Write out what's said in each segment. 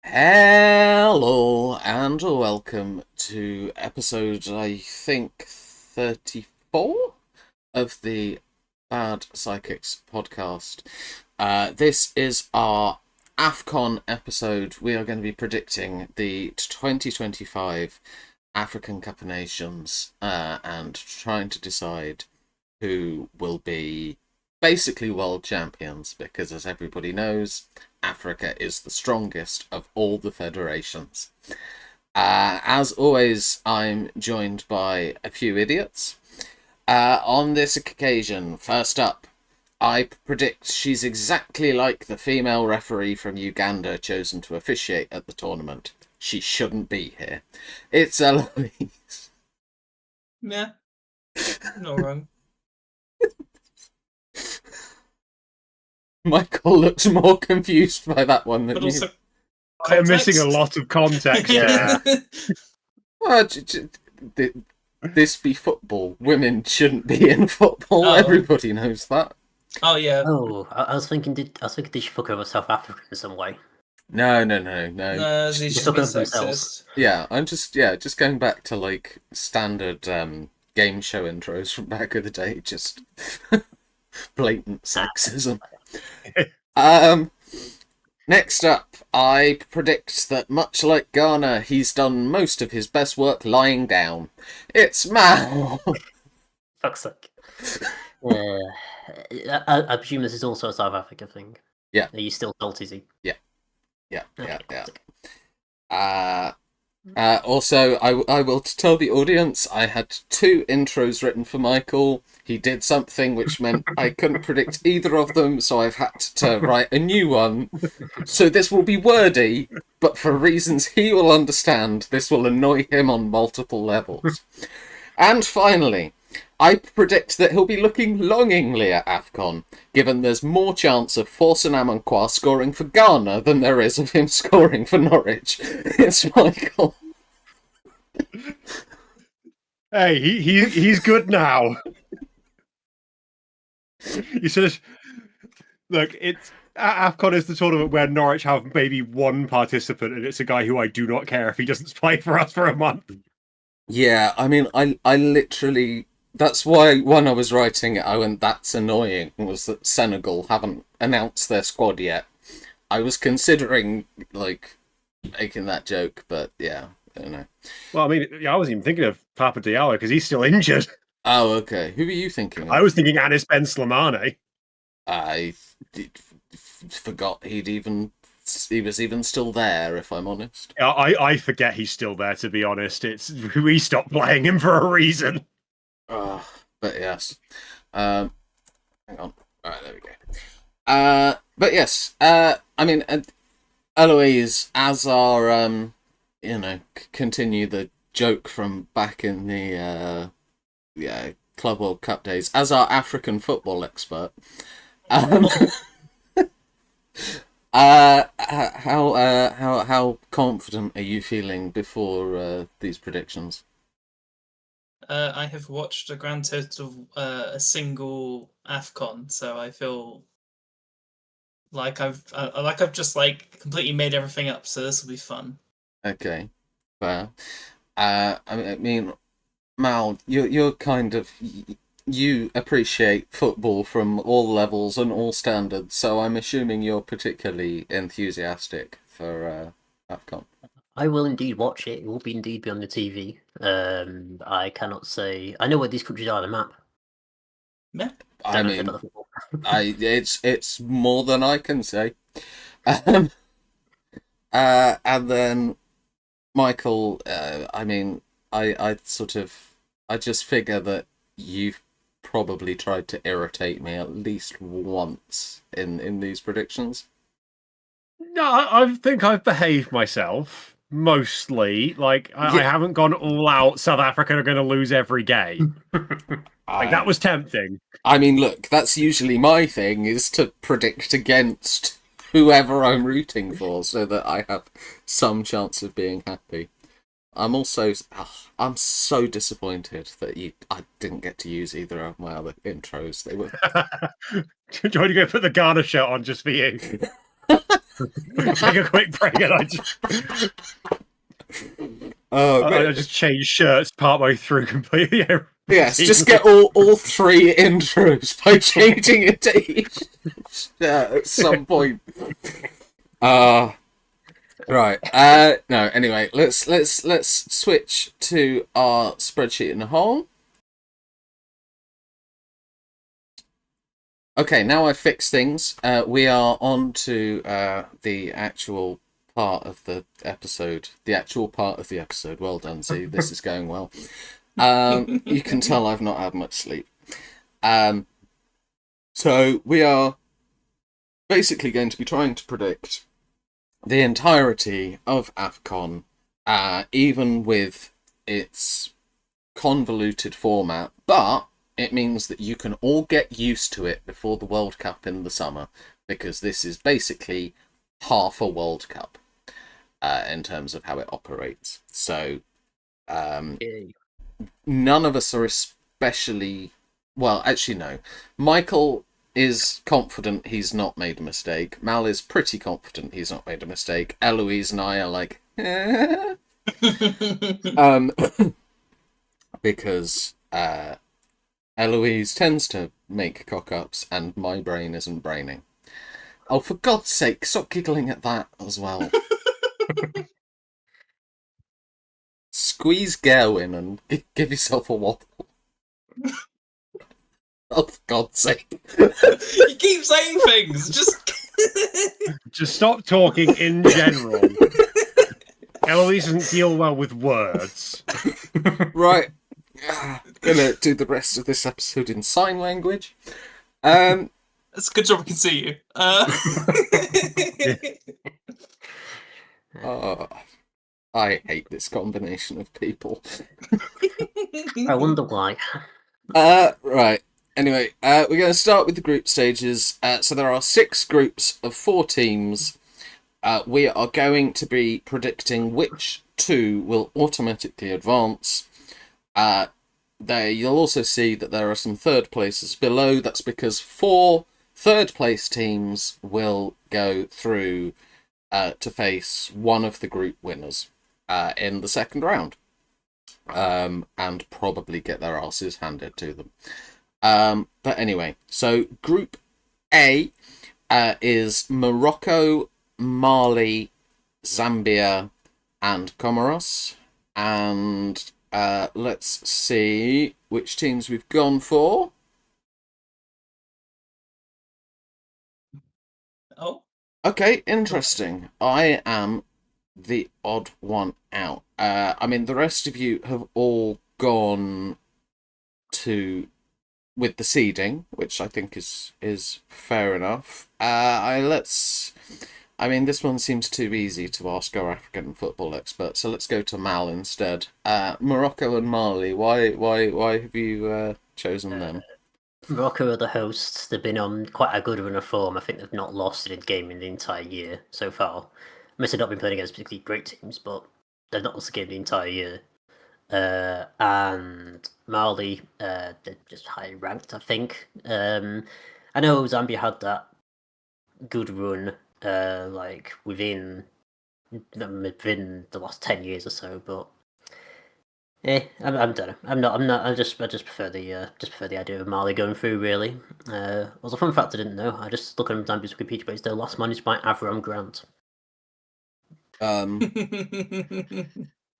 Hello and welcome to episode, I think, 34 of the Bad Psychics podcast. This is our AFCON episode. We are going to be predicting the 2025 African Cup of Nations and trying to decide who will be basically world champions because, as everybody knows, Africa is the strongest of all the federations. As always, I'm joined by a few idiots. On this occasion, first up, I predict she's exactly like the female referee from Uganda chosen to officiate at the tournament. She shouldn't be here. It's Eloise. Yeah, not wrong. Michael looks more confused by that one than But you. also, I'm missing a lot of context there. Well, this be football. Women shouldn't be in football. Oh. Everybody knows that. Oh yeah. I was thinking, did she fuck over South Africa in some way? No. No, they should be talking about themselves. sexist. Yeah, I'm just going back to like standard game show intros from back in the day. Just blatant sexism. Next up, I predict that much like Ghana, he's done most of his best work lying down. It's Mal. Fuck's sake. I presume this is also a South Africa thing. Yeah. Are you still salty, Z? Yeah. Okay, classic. Also, I will tell the audience I had two intros written for Michael. He did something which meant I couldn't predict either of them, so I've had to write a new one. So this will be wordy, but for reasons he will understand, this will annoy him on multiple levels. And finally, I predict that he'll be looking longingly at AFCON, given there's more chance of Forson Amankwa scoring for Ghana than there is of him scoring for Norwich. It's Michael. Hey, he's good now. You sort of look. It's AFCON is the tournament where Norwich have maybe one participant, and it's a guy who I do not care if he doesn't play for us for a month. Yeah, I mean, I literally... That's why when I was writing it, I went, that's annoying, was that Senegal haven't announced their squad yet. I was considering, like, making that joke, but yeah, I don't know. Well, I mean, I wasn't even thinking of Papa Diallo because he's still injured. Oh, okay. Who are you thinking of? I was thinking Anis Ben Slimane. I forgot he was even still there, if I'm honest. Yeah, I forget he's still there, to be honest. It's we stopped playing him for a reason. But yes. Hang on. Alright, there we go. But yes, I mean, Eloise, as our, continue the joke from back in the, Club World Cup days, as our African football expert, how confident are you feeling before these predictions? I have watched a grand total of a single AFCON, so I feel like I've just like completely made everything up. So this will be fun. Okay, fair. I mean, Mal, you're kind of... You appreciate football from all levels and all standards, so I'm assuming you're particularly enthusiastic for AFCON. I will indeed watch it. It will indeed be on the TV. I cannot say. I know where these countries are on the map. Yeah. I mean, it's more than I can say. And then Michael, I mean, I just figure that you've probably tried to irritate me at least once in these predictions. No, I think I've behaved myself mostly. Like I haven't gone all out. South Africa are going to lose every game. That was tempting. I mean, look, that's usually my thing, is to predict against whoever I'm rooting for, so that I have some chance of being happy. I'm so disappointed that I didn't get to use either of my other intros. They were... Do you want to go put the Ghana shirt on just for you? take a quick break, and I just change shirts partway through completely. Yes, just get all three intros by changing it to each at some point. Right. No. Anyway, let's switch to our spreadsheet in a whole. Okay, now I've fixed things. We are on to the actual part of the episode. The actual part of the episode. Well done, Z. This is going well. You can tell I've not had much sleep. So we are basically going to be trying to predict the entirety of AFCON, even with its convoluted format, but it means that you can all get used to it before the World Cup in the summer, because this is basically half a World Cup in terms of how it operates. So none of us are especially... Well, actually, no. Michael is confident he's not made a mistake. Mal is pretty confident he's not made a mistake. Eloise and I are like... because... Eloise tends to make cock-ups, and my brain isn't braining. Oh, for God's sake, stop giggling at that as well. Squeeze Gerwin and give yourself a wobble. Oh, for God's sake. You keep saying things, Just stop talking in general. Eloise doesn't deal well with words. Right. Gonna do the rest of this episode in sign language. It's a good job I can see you. I hate this combination of people. I wonder why. Right. Anyway, we're going to start with the group stages. So there are 6 groups of 4 teams. We are going to be predicting which 2 will automatically advance. There, you'll also see that there are some third places below. That's because 4 third place teams will go through to face one of the group winners in the second round, and probably get their asses handed to them. But anyway, so Group A is Morocco, Mali, Zambia, and Comoros, and let's see which teams we've gone for. Oh. Okay, interesting. I am the odd one out. I mean, the rest of you have all gone with the seeding, which I think is fair enough. I mean, this one seems too easy to ask our African football expert, so let's go to Mal instead. Morocco and Mali, why have you chosen them? Morocco are the hosts. They've been on quite a good run of form. I think they've not lost in a game in the entire year so far. Must have not been playing against particularly great teams, but they've not lost a game the entire year. And Mali, they're just high ranked, I think. I know Zambia had that good run, like within the last 10 years or so, but I don't know. I'm not. I just prefer the idea of Mali going through. Really, was a fun fact I didn't know. I just look on Zambia's Wikipedia page. They're last managed by Avram Grant.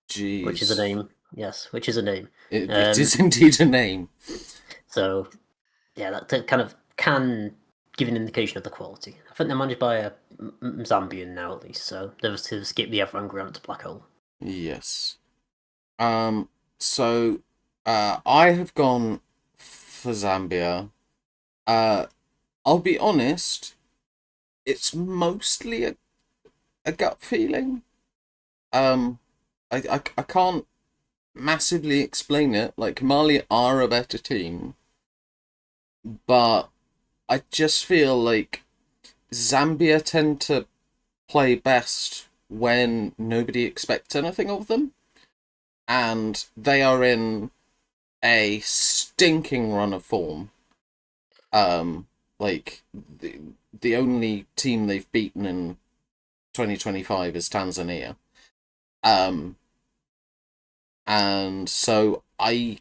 Jeez. Which is a name. Yes, which is a name. It is indeed a name. So, yeah, that kind of can give an indication of the quality. I think they're managed by a Zambian now, at least. So they've skipped the Avram Grant black hole. Yes. So, I have gone for Zambia. I'll be honest, it's mostly a gut feeling. I can't massively explain it. Like, Mali are a better team, but I just feel like Zambia tend to play best when nobody expects anything of them. And they are in a stinking run of form. Like, the only team they've beaten in 2025 is Tanzania. And so I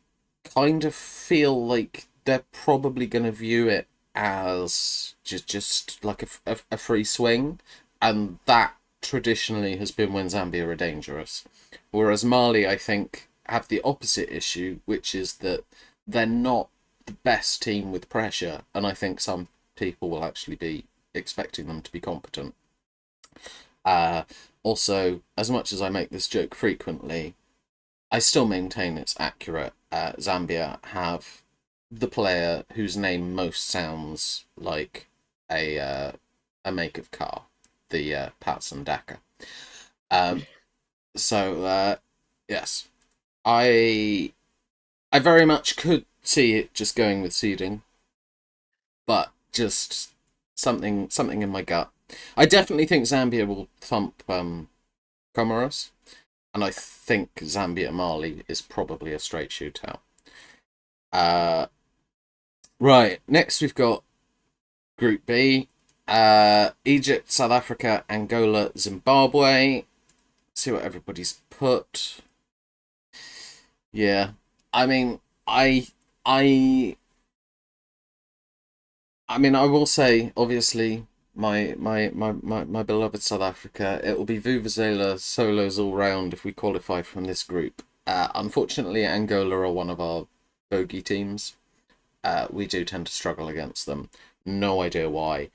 kind of feel like they're probably going to view it as just like a free swing, and that traditionally has been when Zambia are dangerous. Whereas Mali, I think, have the opposite issue, which is that they're not the best team with pressure, and I think some people will actually be expecting them to be competent. Also, as much as I make this joke frequently, I still maintain it's accurate. Zambia have the player whose name most sounds like a make of car, the Patson Daka. Yes, I very much could see it just going with seeding, but just something in my gut. I definitely think Zambia will thump Comoros, and I think Zambia Mali is probably a straight shootout. Right, next we've got Group B. Egypt, South Africa, Angola, Zimbabwe. See what everybody's put. Yeah, I mean, I will say, obviously, my beloved South Africa, it will be Vuvuzela solos all round if we qualify from this group. Unfortunately, Angola are one of our bogey teams. We do tend to struggle against them. No idea why.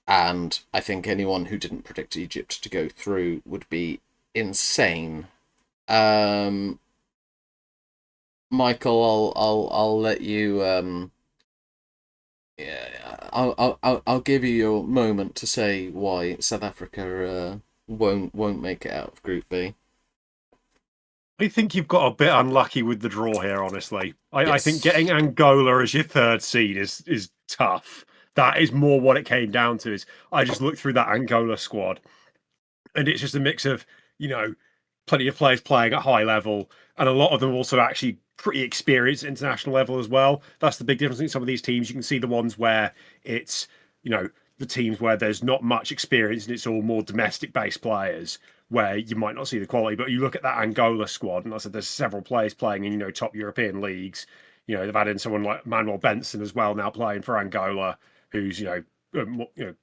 And I think anyone who didn't predict Egypt to go through would be insane. Michael, I'll let you. Yeah, I'll give you your moment to say why South Africa won't make it out of Group B. I think you've got a bit unlucky with the draw here, honestly. I think Yes. getting Angola as your third seed is tough. That is more what it came down to. Is I just looked through that Angola squad, and it's just a mix of, plenty of players playing at high level, and a lot of them also actually pretty experienced at international level as well. That's the big difference in some of these teams. You can see the ones where it's, the teams where there's not much experience and it's all more domestic based players where you might not see the quality. But you look at that Angola squad, and I said there's several players playing in, top European leagues. They've had in someone like Manuel Benson as well now playing for Angola, who's,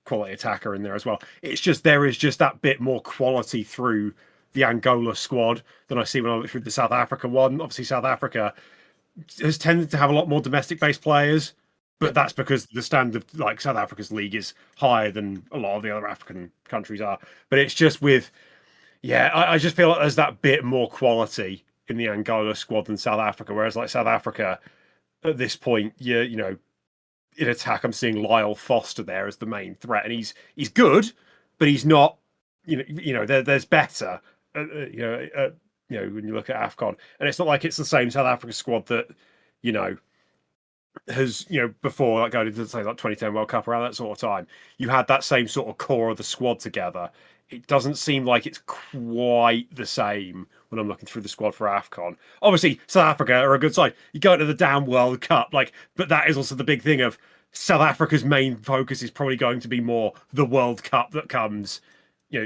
quality attacker in there as well. It's just there is just that bit more quality through the Angola squad than I see when I look through the South Africa one. Obviously, South Africa has tended to have a lot more domestic-based players, but that's because the standard of like South Africa's league is higher than a lot of the other African countries are. But it's just with, I just feel like there's that bit more quality in the Angola squad than South Africa. Whereas like South Africa, at this point, in attack, I'm seeing Lyle Foster there as the main threat, and he's good, but he's not. There's better. When you look at AFCON, and it's not like it's the same South Africa squad that has before like going into say like 2010 World Cup around that sort of time. You had that same sort of core of the squad together. It doesn't seem like it's quite the same when I'm looking through the squad for AFCON. Obviously, South Africa are a good side. You go into the damn World Cup, but that is also the big thing of South Africa's main focus is probably going to be more the World Cup that comes,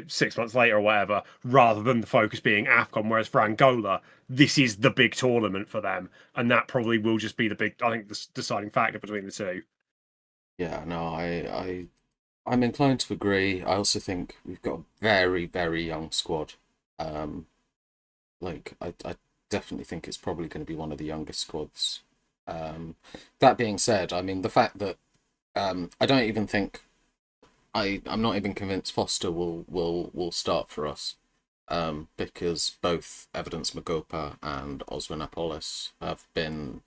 6 months later or whatever, rather than the focus being AFCON. Whereas for Angola, this is the big tournament for them, and that probably will just be the deciding factor between the two. Yeah, no, I'm inclined to agree. I also think we've got a very, very young squad. I definitely think it's probably going to be one of the youngest squads. That being said, I mean the fact that I don't even think I'm not even convinced Foster will start for us, because both Evidence Magopa and Oswin Apollos have been,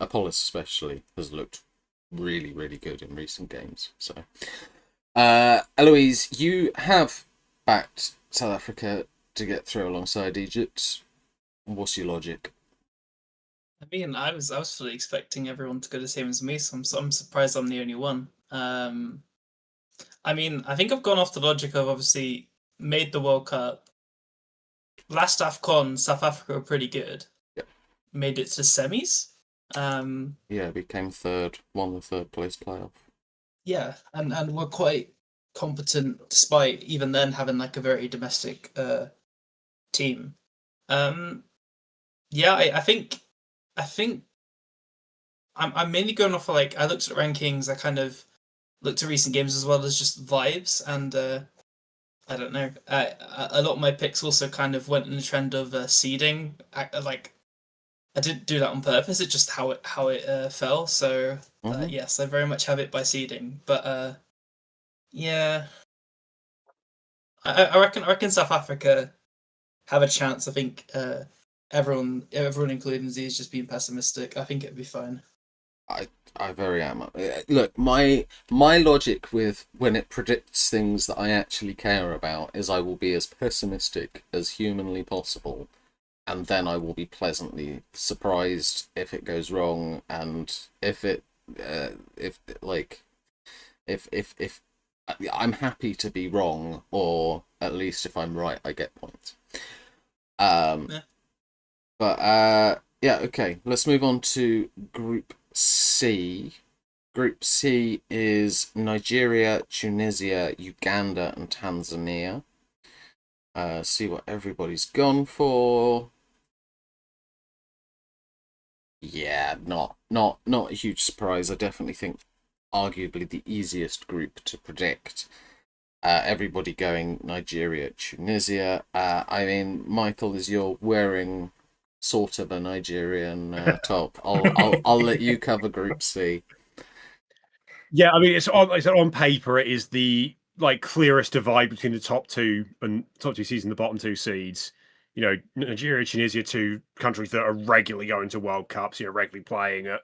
Apollos especially has looked really, really good in recent games. So, Eloise, you have backed South Africa to get through alongside Egypt. What's your logic? I mean, I was fully expecting everyone to go the same as me, so I'm surprised I'm the only one. I mean, I think I've gone off the logic of obviously made the World Cup. Last AFCON, South Africa were pretty good. Yep. Made it to semis. Yeah, became third, won the third place playoff. Yeah, and we're quite competent, despite even then having like a very domestic team. Yeah, I think I'm mainly going off of, like, I looked at rankings, I kind of looked at recent games as well as just vibes, and I don't know. A lot of my picks also kind of went in the trend of seeding. I didn't do that on purpose. It's just how it fell. So yes, I very much have it by seeding. But yeah, I reckon South Africa have a chance. I think everyone including Z is just being pessimistic. I think it'd be fine. I very am. Look, my logic with when it predicts things that I actually care about is I will be as pessimistic as humanly possible, and then I will be pleasantly surprised if it goes wrong, and if I'm happy to be wrong, or at least if I'm right, I get points. Yeah. But yeah, okay. Let's move on to Group C. Group C is Nigeria, Tunisia, Uganda, and Tanzania. See what everybody's gone for. Yeah, not a huge surprise. I definitely think arguably the easiest group to predict. Everybody going Nigeria, Tunisia. I mean, Michael, as you're wearing sort of a Nigerian top, I'll let you cover Group C. Yeah, I mean, it's on paper, it is the like clearest divide between the top two seeds and the bottom two seeds. You know, Nigeria, Tunisia, two countries that are regularly going to World Cups, regularly playing at,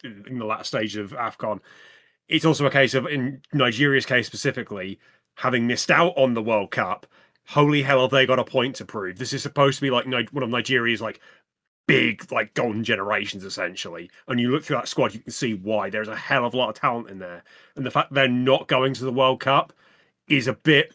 in the latter stage of AFCON. It's also a case of, in Nigeria's case specifically, having missed out on the World Cup. Holy hell, have they got a point to prove? This is supposed to be like one of Nigeria's like big like golden generations essentially, and you look through that squad, you can see why. There's a hell of a lot of talent in there, and the fact they're not going to the World Cup is a bit,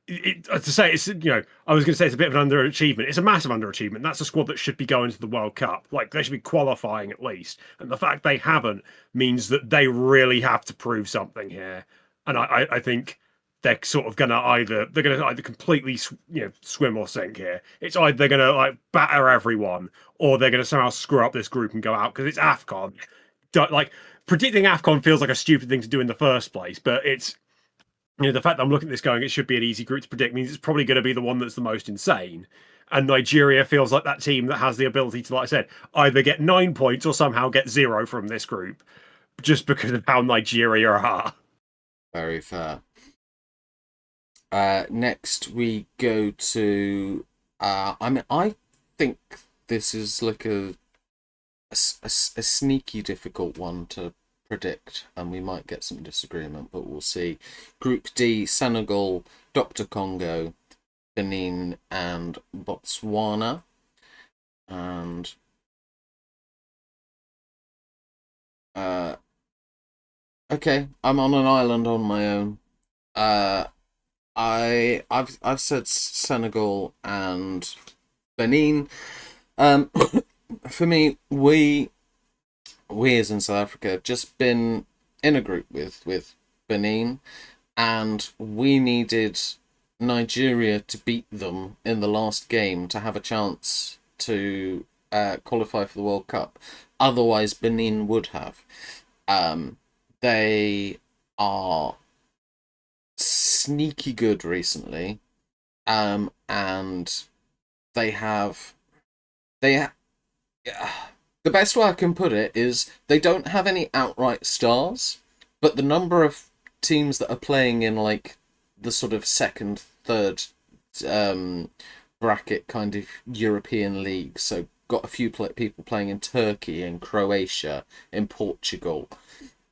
to say it's, I was going to say it's a bit of an underachievement. It's a massive underachievement. That's a squad that should be going to the World Cup. Like, they should be qualifying at least, and the fact they haven't means that they really have to prove something here. And I think they're sort of going to either completely swim or sink here. It's either they're going to like batter everyone, or they're going to somehow screw up this group and go out, because it's AFCON. Like, predicting AFCON feels like a stupid thing to do in the first place, but it's, the fact that I'm looking at this going, it should be an easy group to predict, means it's probably going to be the one that's the most insane. And Nigeria feels like that team that has the ability to, like I said, either get 9 points or somehow get 0 from this group, just because of how Nigeria are. Very fair. Next we go to, I think this is like a sneaky difficult one to predict, and we might get some disagreement, but we'll see. Group D: Senegal, Dr. Congo, Benin, and Botswana. And okay, I'm on an island on my own. I've said Senegal and Benin. For me, we as in South Africa have just been in a group with Benin, and we needed Nigeria to beat them in the last game to have a chance to qualify for the World Cup. Otherwise, Benin would have. They are sneaky good recently, and they have the best way I can put it is they don't have any outright stars, but the number of teams that are playing in like the sort of second, third bracket kind of European league. So got a few people playing in Turkey, in Croatia, in Portugal.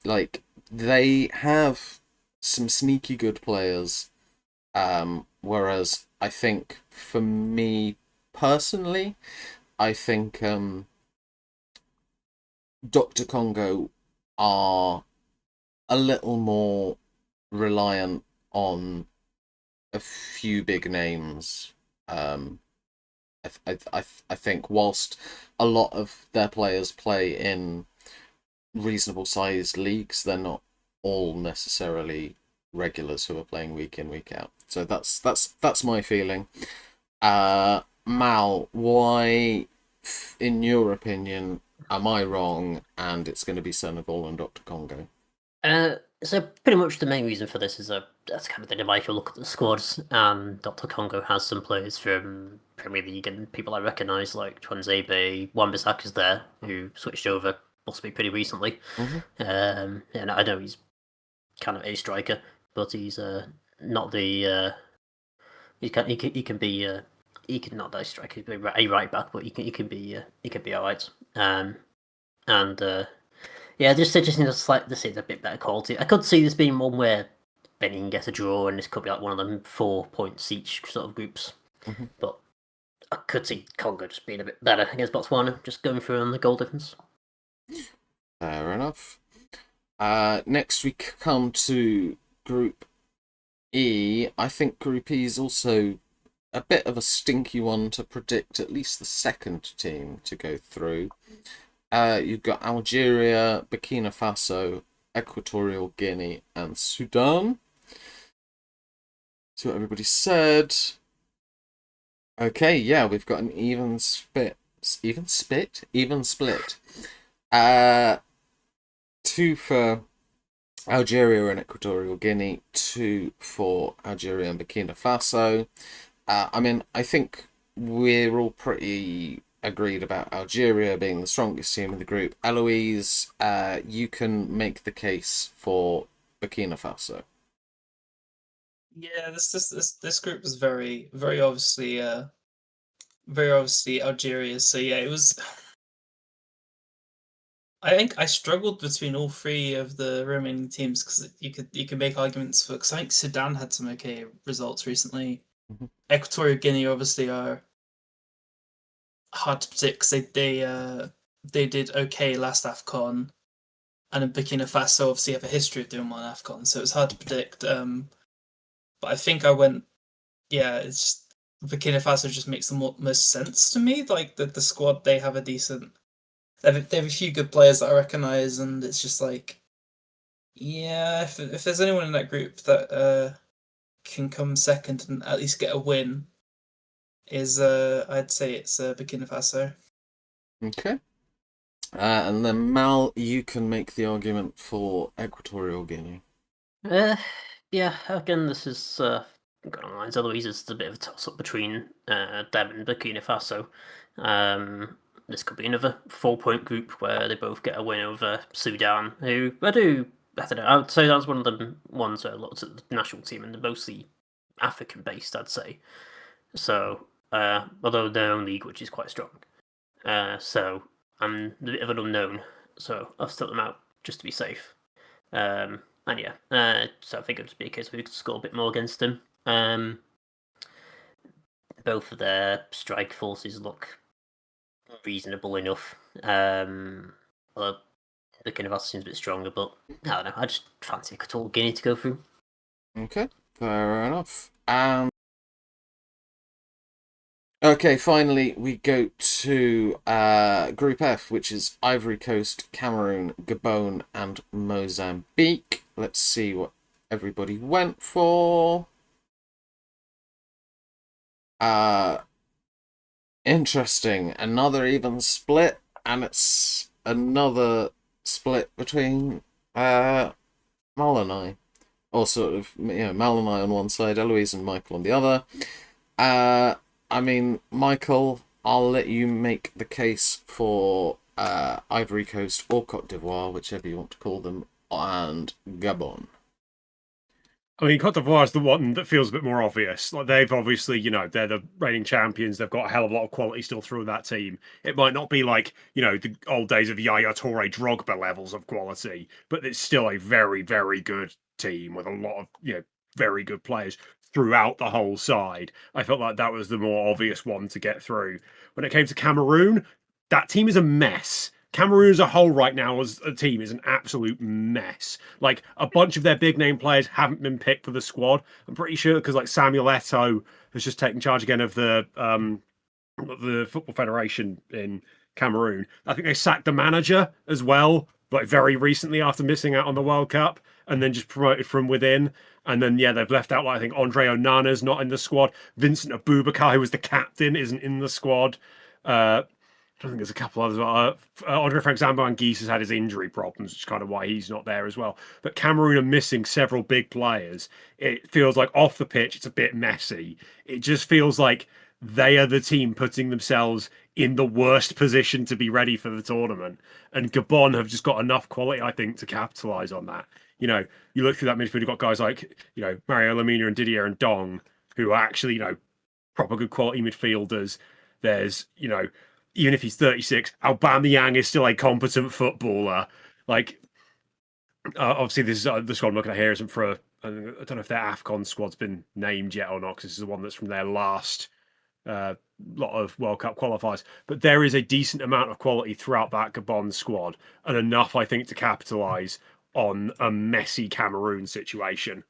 Like, they have some sneaky good players. Whereas I think for me personally, I think Dr. Congo are a little more reliant on a few big names. I think whilst a lot of their players play in reasonable sized leagues, they're not all necessarily regulars who are playing week in, week out. So that's my feeling. Mal, why, in your opinion, am I wrong and it's going to be Senegal and Dr. Congo? So pretty much the main reason for this is that's kind of the debate. If you look at the squads, Dr. Congo has some players from Premier League and people I recognise like Twanzebe, Wan-Bissaka's there, who switched over possibly pretty recently. And I know he's kind of a striker, but he's not the he can be he can not a striker, he can be a right back, but he can be alright. Yeah, just need this is a bit better quality. I could see this being one where Benin get a draw, and this could be like one of them 4 points each sort of groups. But I could see Congo just being a bit better against Botswana, just going through on the goal difference. Fair enough. Next we come to Group E. I think Group E is also a bit of a stinky one to predict at least the second team to go through. You've got Algeria, Burkina Faso, Equatorial Guinea, and Sudan. See what everybody said. Okay, yeah, we've got an even split. 2 for Algeria and Equatorial Guinea, 2 for Algeria and Burkina Faso. I mean, I think we're all pretty agreed about Algeria being the strongest team in the group. Eloise, you can make the case for Burkina Faso. Yeah, this group was very obviously Algeria. So yeah, it was. I think I struggled between all 3 of the remaining teams because you could make arguments for, because I think Sudan had some okay results recently. Equatorial Guinea obviously are hard to predict because they did okay last AFCON, and then Burkina Faso obviously have a history of doing well in AFCON, so it's hard to predict. But I think I went, yeah, it's just, Burkina Faso just makes the most sense to me. Like the squad, they have a decent, they have a few good players that I recognise, and it's just like, yeah, if there's anyone in that group that can come second and at least get a win, is I'd say it's Burkina Faso. Okay. And then Mal, you can make the argument for Equatorial Guinea. Yeah, again, this is going on lines. Otherwise, it's a bit of a toss-up between them and Burkina Faso. This could be another 4-point group where they both get a win over Sudan, who I don't know, I would say that's one of the ones where lots of the national team and they're mostly African-based, I'd say. So, although their own league, which is quite strong. So, I'm a bit of an unknown, so I've stuck them out just to be safe. And yeah, so I think it would just be a case where we could score a bit more against them. Both of their strike forces look reasonable enough. Although the kind of seems a bit stronger, but I don't know. I just fancy Equatorial Guinea to go through. Okay, fair enough. Okay, finally we go to Group F, which is Ivory Coast, Cameroon, Gabon, and Mozambique. Let's see what everybody went for. Interesting. Another even split, and it's another split between Mal and I. Or sort of, Mal and I on one side, Eloise and Michael on the other. I mean, Michael, I'll let you make the case for Ivory Coast or Cote d'Ivoire, whichever you want to call them, and Gabon. I mean, Cote d'Ivoire is the one that feels a bit more obvious. Like, they've obviously, they're the reigning champions. They've got a hell of a lot of quality still through that team. It might not be like, the old days of Yaya Toure, Drogba levels of quality, but it's still a very, very good team with a lot of, very good players throughout the whole side. I felt like that was the more obvious one to get through. When it came to Cameroon, that team is a mess. Cameroon as a whole right now as a team is an absolute mess. Like, a bunch of their big name players haven't been picked for the squad. I'm pretty sure because like Samuel Eto'o has just taken charge again of the Football Federation in Cameroon. I think they sacked the manager as well like very recently after missing out on the World Cup, and then just promoted from within. And then they've left out, like, I think Andre Onana's not in the squad. Vincent Abubakar, who was the captain, isn't in the squad. I don't think there's a couple others. Andre Frank Zambo Anguissa has had his injury problems, which is kind of why he's not there as well. But Cameroon are missing several big players. It feels like off the pitch, it's a bit messy. It just feels like they are the team putting themselves in the worst position to be ready for the tournament. And Gabon have just got enough quality, I think, to capitalise on that. You know, you look through that midfield, you've got guys like, Mario Lamina and Didier and Dong, who are actually, proper good quality midfielders. There's, even if he's 36, Aubameyang is still a competent footballer. Like, obviously, this is the squad I'm looking at here isn't for I don't know if their AFCON squad's been named yet or not, because this is the one that's from their last lot of World Cup qualifiers. But there is a decent amount of quality throughout that Gabon squad, and enough, I think, to capitalise on a messy Cameroon situation.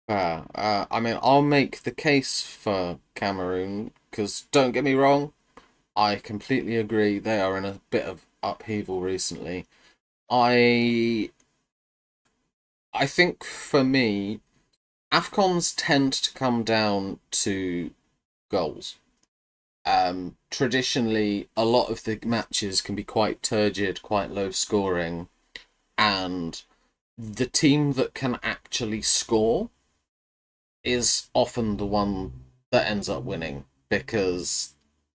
I mean, I'll make the case for Cameroon, because don't get me wrong, I completely agree. They are in a bit of upheaval recently. I think for me, AFCONs tend to come down to goals. Traditionally, a lot of the matches can be quite turgid, quite low scoring, and the team that can actually score is often the one that ends up winning, because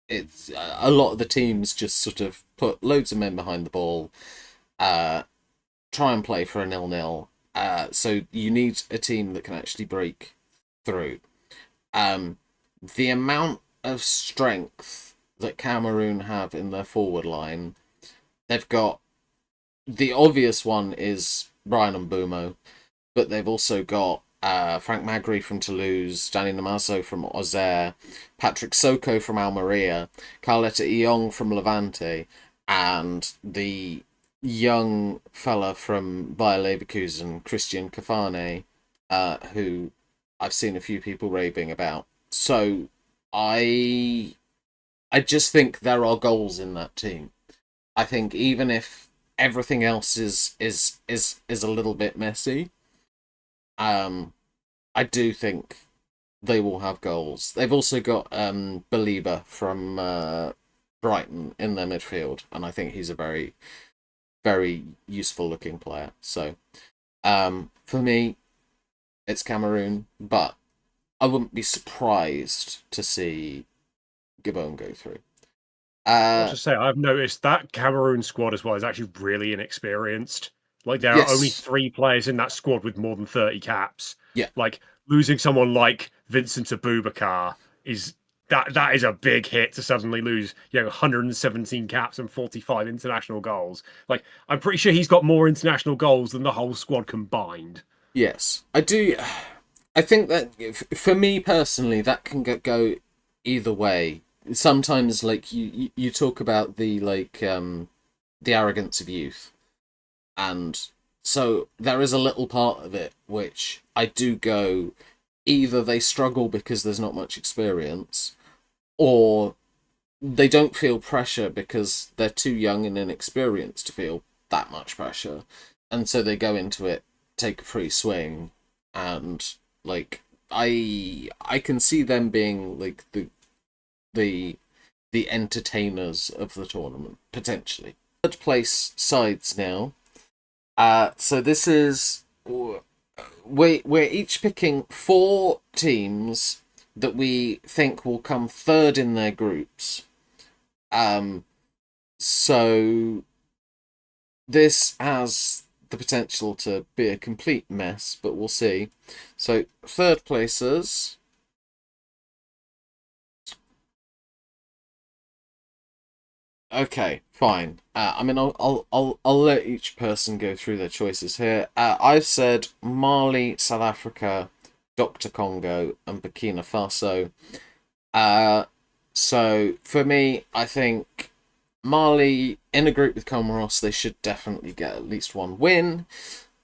it's a lot of the teams just sort of put loads of men behind the ball, try and play for a 0-0. So you need a team that can actually break through. The amount of strength that Cameroon have in their forward line, they've got, the obvious one is Brian Mbeumo, but they've also got Frank Magri from Toulouse, Danny Namaso from Auxerre, Patrick Soko from Almeria, Carleta Iong from Levante, and the young fella from Bayer Leverkusen, Christian Kafane, who I've seen a few people raving about. So I just think there are goals in that team. I think even if everything else is a little bit messy, I do think they will have goals. They've also got Baliba from Brighton in their midfield, and I think he's a very, very useful looking player. So for me, it's Cameroon, but I wouldn't be surprised to see Gabon go through. I should say, I've noticed that Cameroon squad as well is actually really inexperienced. Like, there are only 3 players in that squad with more than 30 caps. Yeah. Like, losing someone like Vincent Abubakar is that is a big hit, to suddenly lose, 117 caps and 45 international goals. Like, I'm pretty sure he's got more international goals than the whole squad combined. Yes, I do. I think that for me personally, that can go either way. Sometimes, like, you talk about the arrogance of youth, and so there is a little part of it which I do go, either they struggle because there's not much experience, or they don't feel pressure because they're too young and inexperienced to feel that much pressure, and so they go into it, take a free swing, and like I can see them being like the entertainers of the tournament, potentially. Third place sides now. So this is, we're each picking 4 teams that we think will come third in their groups. So this has the potential to be a complete mess, but we'll see. So third places. Okay, fine. I mean, I'll let each person go through their choices here. I've said Mali, South Africa, Dr. Congo, and Burkina Faso. So for me, I think Mali in a group with Comoros, they should definitely get at least 1 win.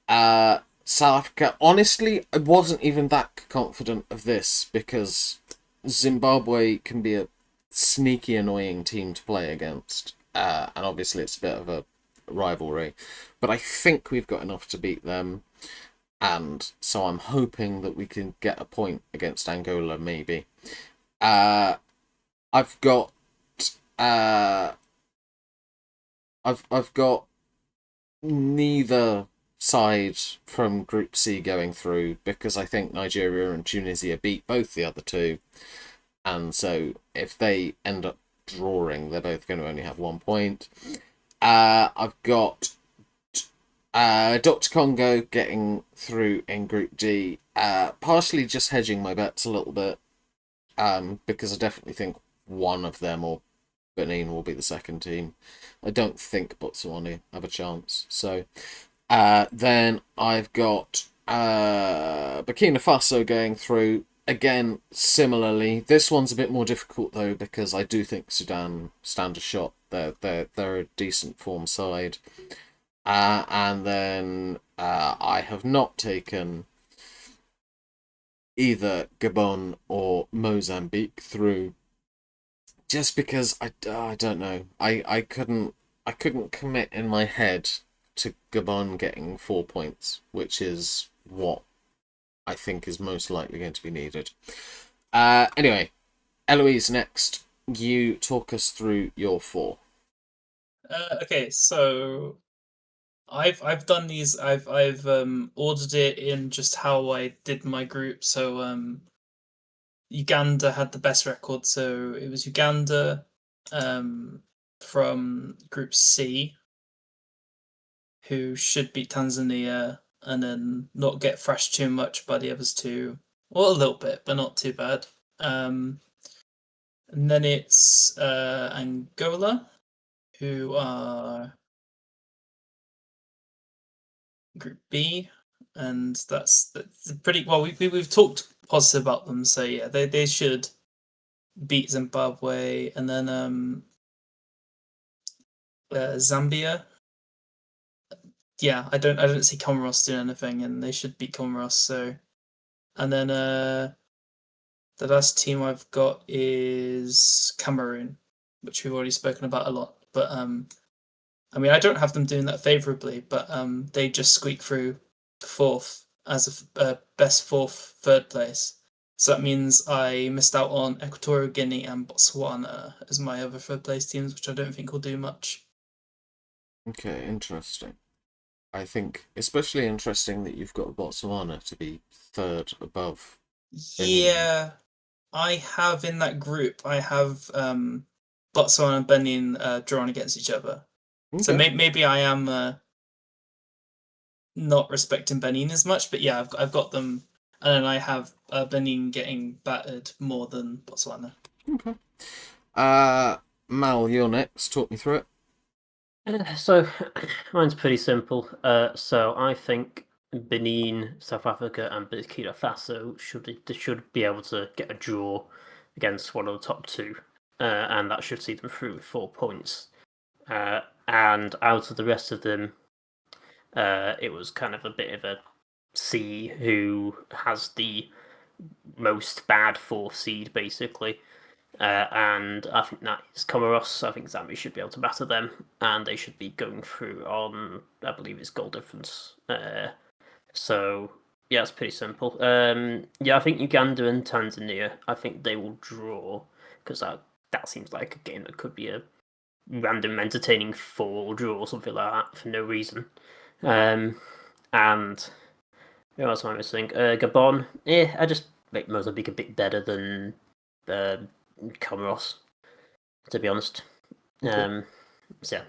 South Africa, honestly, I wasn't even that confident of this, because Zimbabwe can be a sneaky annoying team to play against, and obviously it's a bit of a rivalry. But I think we've got enough to beat them. And so I'm hoping that we can get a point against Angola, maybe. I've got I've got neither side from Group C going through, because I think Nigeria and Tunisia beat both the other two, and so if they end up drawing, they're both going to only have 1 point. I've got Dr. Congo getting through in Group D, partially just hedging my bets a little bit, because I definitely think one of them or Benin will be the second team. I don't think Botswana have a chance. So then I've got Burkina Faso going through. Again, similarly, this one's a bit more difficult though, because I do think Sudan stand a shot. They're a decent form side. And then I have not taken either Gabon or Mozambique through, just because I don't know. I couldn't commit in my head to Gabon getting 4 points, which is what I think is most likely going to be needed. Anyway, Eloise, next. You talk us through your 4. Okay, so I've done these. I've ordered it in just how I did my group. So Uganda had the best record, so it was Uganda from Group C, who should beat Tanzania and then not get thrashed too much by the others two. Well, a little bit, but not too bad. And then it's Angola, who are Group B, and that's pretty well. We've talked positive about them, so yeah, they should beat Zimbabwe, and then Zambia. Yeah, I don't see Comoros doing anything, and they should beat Comoros. So, and then the last team I've got is Cameroon, which we've already spoken about a lot. But I mean, I don't have them doing that favourably, but they just squeak through 4th as a best 4th, 3rd place. So that means I missed out on Equatorial Guinea and Botswana as my other 3rd place teams, which I don't think will do much. Okay, interesting. I think especially interesting that you've got Botswana to be 3rd above. Yeah, I have in that group. I have Botswana and Benin drawn against each other. Okay. So maybe I am not respecting Benin as much, but yeah, I've got them, and then I have Benin getting battered more than Botswana. Okay. Mal, you're next. Talk me through it. So mine's pretty simple. So I think Benin, South Africa, and Burkina Faso should be able to get a draw against one of the top 2, and that should see them through with 4 points. And out of the rest of them, it was kind of a bit of a C who has the most bad 4th seed, basically. And I think that is Comoros. I think Zambia should be able to batter them, and they should be going through on, I believe it's goal difference. So yeah, it's pretty simple. Yeah, I think Uganda and Tanzania, I think they will draw, because that seems like a game that could be a random entertaining 4 draw or something like that for no reason. And who else am I missing? Gabon. I just make Mozambique a bit better than Comoros, to be honest. So yeah,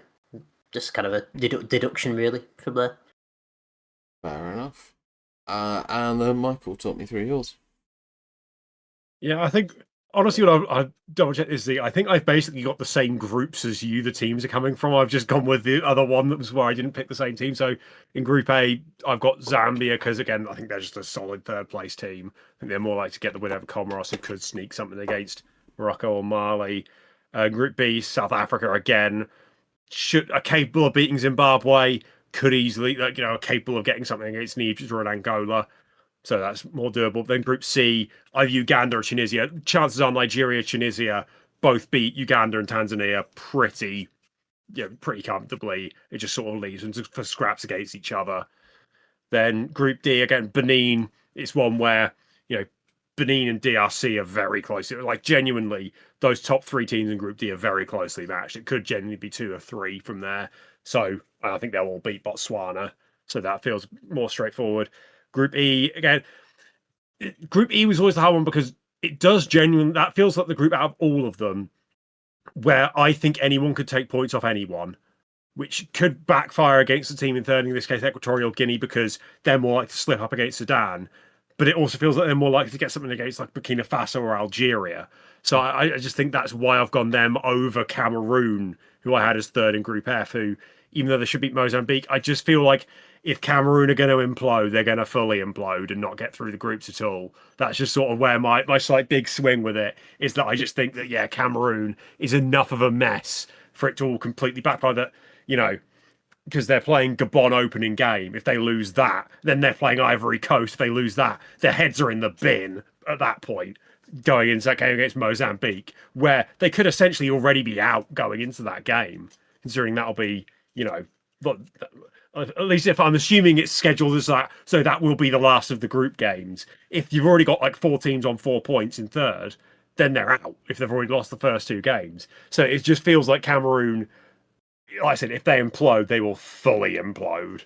just kind of a deduction really from there. Fair enough. And then Michael, talk me through yours. Yeah, I think honestly, what I've double checked is I think I've basically got the same groups as you. The teams are coming from. I've just gone with the other one that was where I didn't pick the same team. So in Group A, I've got Zambia because again, I think they're just a solid 3rd place team. I think they're more likely to get the win over Comoros, who could sneak something against Morocco or Mali. Group B, South Africa again are capable of beating Zimbabwe. Could easily, are capable of getting something against Niger and Angola. So that's more doable. Then Group C, either Uganda or Tunisia. Chances are Nigeria, Tunisia both beat Uganda and Tanzania pretty pretty comfortably. It just sort of leaves them for scraps against each other. Then Group D, again, Benin, it's one where, Benin and DRC are very close. Like, genuinely, those top 3 teams in Group D are very closely matched. It could genuinely be 2 or 3 from there. So I think they'll all beat Botswana. So that feels more straightforward. Group E, again, Group E was always the hard one because it does genuinely, that feels like the group out of all of them where I think anyone could take points off anyone, which could backfire against the team in third, in this case, Equatorial Guinea, because they're more likely to slip up against Sudan. But it also feels like they're more likely to get something against like Burkina Faso or Algeria. So I just think that's why I've gone them over Cameroon, who I had as third in Group F, who, even though they should beat Mozambique, I just feel like if Cameroon are going to implode, they're going to fully implode and not get through the groups at all. That's just sort of where my slight big swing with it is, that I just think that, Cameroon is enough of a mess for it to all completely backfire, that, because they're playing Gabon opening game. If they lose that, then they're playing Ivory Coast. If they lose that, their heads are in the bin at that point, going into that game against Mozambique, where they could essentially already be out going into that game, considering that'll be, at least if I'm assuming it's scheduled as that, so that will be the last of the group games. If you've already got like 4 teams on 4 points in third, then they're out if they've already lost the first 2 games. So it just feels like Cameroon, like I said, if they implode, they will fully implode.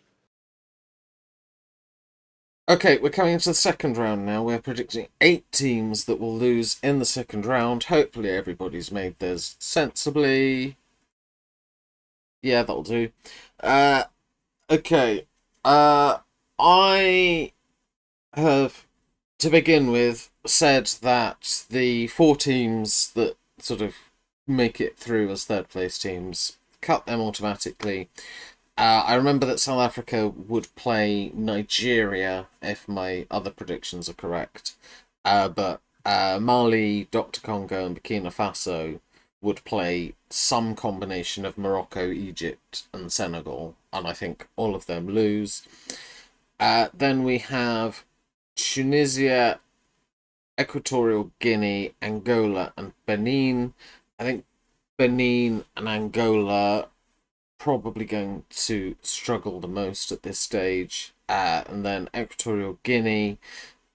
Okay, we're coming into the second round now. We're predicting 8 teams that will lose in the second round. Hopefully everybody's made theirs sensibly. Yeah, that'll do. Okay. I have, to begin with, said that the 4 teams that sort of make it through as third place teams, cut them automatically. I remember that South Africa would play Nigeria if my other predictions are correct. But Mali, Dr. Congo, and Burkina Faso would play some combination of Morocco, Egypt, and Senegal, and I think all of them lose. Then we have Tunisia, Equatorial Guinea, Angola, and Benin. I think Benin and Angola probably going to struggle the most at this stage. And then Equatorial Guinea,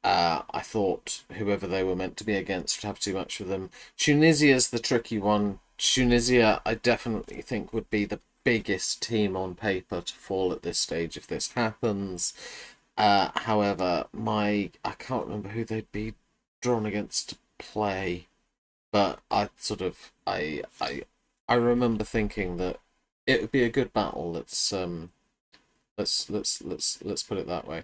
I thought whoever they were meant to be against would have too much for them. Tunisia's the tricky one. Tunisia, I definitely think, would be the biggest team on paper to fall at this stage if this happens. However, I can't remember who they'd be drawn against to play, but I remember thinking that it would be a good battle. Let's put it that way.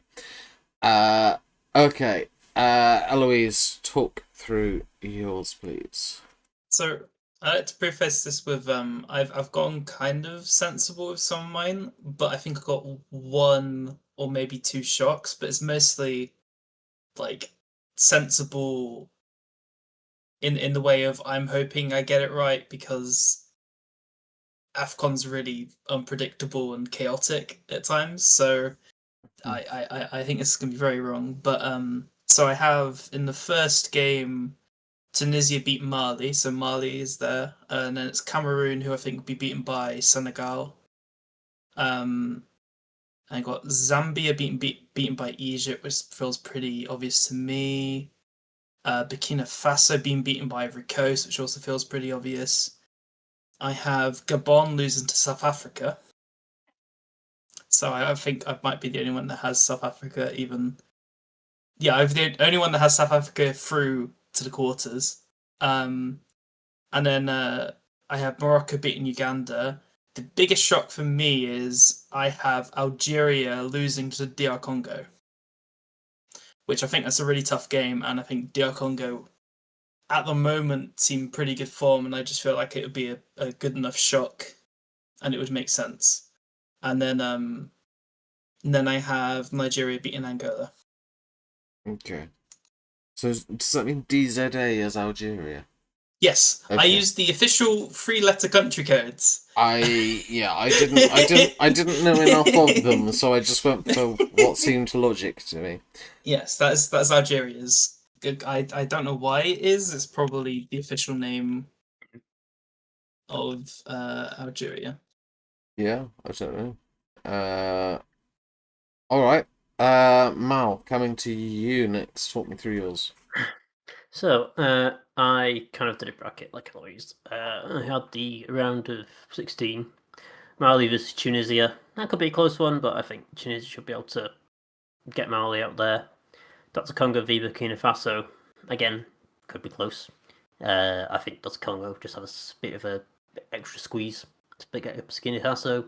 Okay. Eloise, talk through yours, please. So I like to preface this with I've gone kind of sensible with some of mine, but I think I've got 1 or maybe 2 shocks, but it's mostly like sensible in the way of I'm hoping I get it right, because AFCON's really unpredictable and chaotic at times, so I think this is gonna be very wrong. But so I have, in the first game, Tunisia beat Mali, so Mali is there, and then it's Cameroon, who I think will be beaten by Senegal. I got Zambia beaten by Egypt, which feels pretty obvious to me. Burkina Faso being beaten by Ivory Coast, which also feels pretty obvious. I have Gabon losing to South Africa. So I think I might be the only one that has South Africa even. Yeah, I'm the only one that has South Africa through to the quarters. And then I have Morocco beating Uganda. The biggest shock for me is I have Algeria losing to DR Congo, which I think that's a really tough game, and I think DR Congo at the moment seem pretty good form, and I just feel like it would be a good enough shock, and it would make sense. And then I have Nigeria beating Angola. Okay. So does that mean DZA as Algeria? Yes, Okay. I used the official 3-letter country codes. I didn't know enough of them, so I just went for what seemed logic to me. Yes, that's Algeria's. I don't know why it is. It's probably the official name of Algeria. Yeah, I don't know. All right. Mal, coming to you next. Talk me through yours. So, I kind of did a bracket like always. I had the round of 16, Mali versus Tunisia. That could be a close one, but I think Tunisia should be able to get Mali out there. Dr. Congo v Burkina Faso, again, could be close. I think Dr. Congo just have a bit of a extra squeeze to get up Burkina Faso.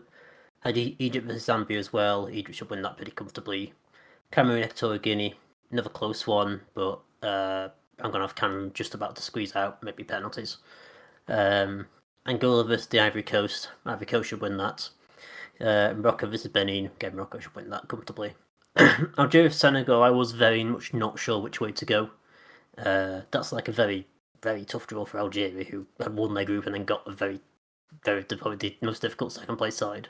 Had Egypt versus Zambia as well. Egypt should win that pretty comfortably. Cameroon, Equatorial Guinea, another close one, but I'm gonna have Cameroon just about to squeeze out, maybe penalties. Angola versus the Ivory Coast. Ivory Coast should win that. Morocco versus Benin. Again, Morocco should win that comfortably. Algeria Senegal, I was very much not sure which way to go. That's like a very, very tough draw for Algeria, who had won their group and then got a very, very probably the most difficult second place side.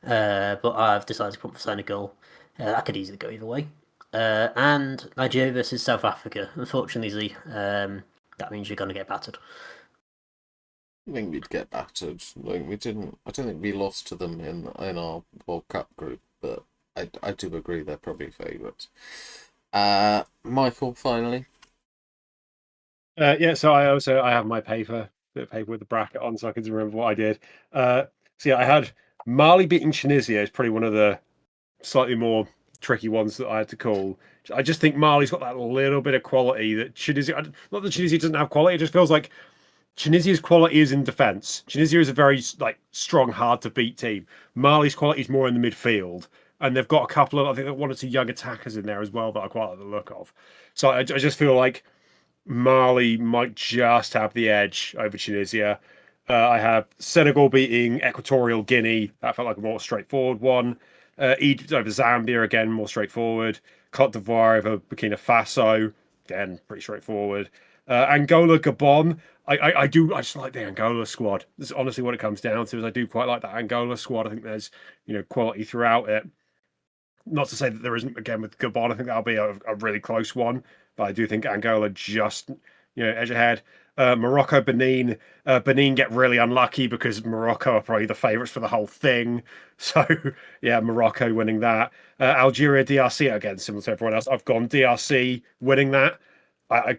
But I've decided to put for Senegal. That could easily go either way. And Nigeria versus South Africa. Unfortunately, that means you're going to get battered. I think we'd get battered. Like we didn't. I don't think we lost to them in our World Cup group, but I do agree they're probably favourites. Michael, finally. Yeah, so I have my bit of paper with the bracket on, so I can remember what I did. So yeah, I had Mali beating Tunisia is probably one of the slightly more tricky ones that I had to call. I just think Mali's got that little bit of quality that Tunisia. Not that Tunisia doesn't have quality. It just feels like Tunisia's quality is in defence. Tunisia is a very strong, hard to beat team. Mali's quality is more in the midfield, and they've got a couple of I think they've one or two young attackers in there as well that I quite like the look of. So I just feel like Mali might just have the edge over Tunisia. I have Senegal beating Equatorial Guinea. That felt like a more straightforward one. Egypt over Zambia, again, more straightforward. Cote d'Ivoire over Burkina Faso, again, pretty straightforward. Angola, Gabon. I just like the Angola squad. This is honestly what it comes down to. Is I do quite like that Angola squad. I think there's quality throughout it. Not to say that there isn't again with Gabon. I think that'll be a really close one, but I do think Angola just edge ahead. Morocco, Benin. Benin get really unlucky because Morocco are probably the favourites for the whole thing. So yeah, Morocco winning that. Algeria, DRC again, similar to everyone else. I've gone DRC winning that. I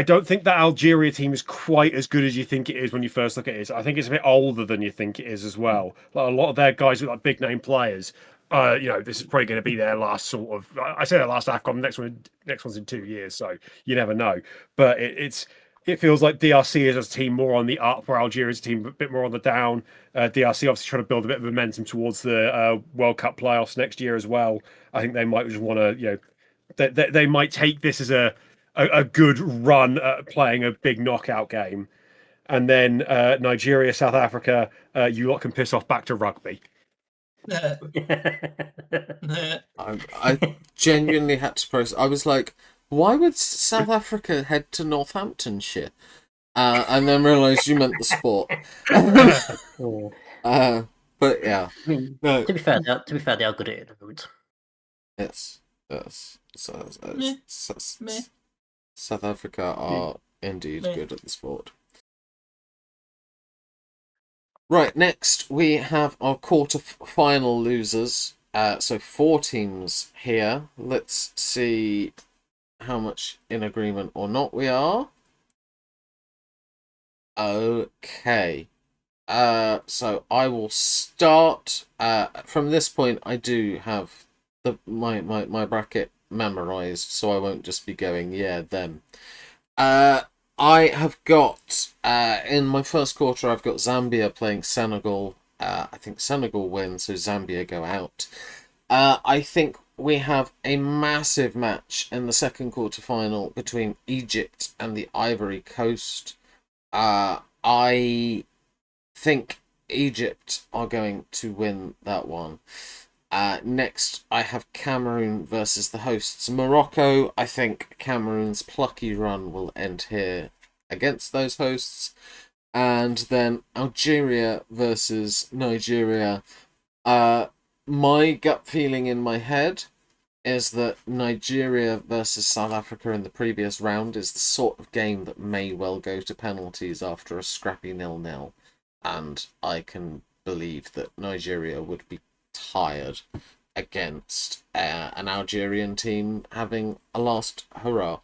don't think that Algeria team is quite as good as you think it is when you first look at it. I think it's a bit older than you think it is as well. Like a lot of their guys are like big name players. This is probably going to be their last sort of. I say their last AFCON. Next one's in 2 years, so you never know. But it feels like DRC is a team more on the up, where Algeria is a team a bit more on the down. DRC obviously trying to build a bit of momentum towards the World Cup playoffs next year as well. I think they might just want to, they might take this as a good run at playing a big knockout game. And then Nigeria, South Africa, you lot can piss off back to rugby. I genuinely had to process. I was like, why would South Africa head to Northamptonshire? And then realised you meant the sport. But yeah. I mean, No. to be fair, they are good at it. Yes. Meh. South Africa are indeed good at the sport. Right, next we have our quarter-final losers. So 4 teams here. Let's see how much in agreement or not we are. Okay. So I will start. From this point, I do have my bracket memorized, so I won't just be going them. I have got in my first quarter. I've got Zambia playing Senegal. I think Senegal win, so Zambia go out. I think we have a massive match in the second quarter final between Egypt and the Ivory Coast. I think Egypt are going to win that one. Next, I have Cameroon versus the hosts Morocco. I think Cameroon's plucky run will end here against those hosts. And then Algeria versus Nigeria. My gut feeling in my head is that Nigeria versus South Africa in the previous round is the sort of game that may well go to penalties after a scrappy 0-0. And I can believe that Nigeria would be tired against an Algerian team having a last hurrah.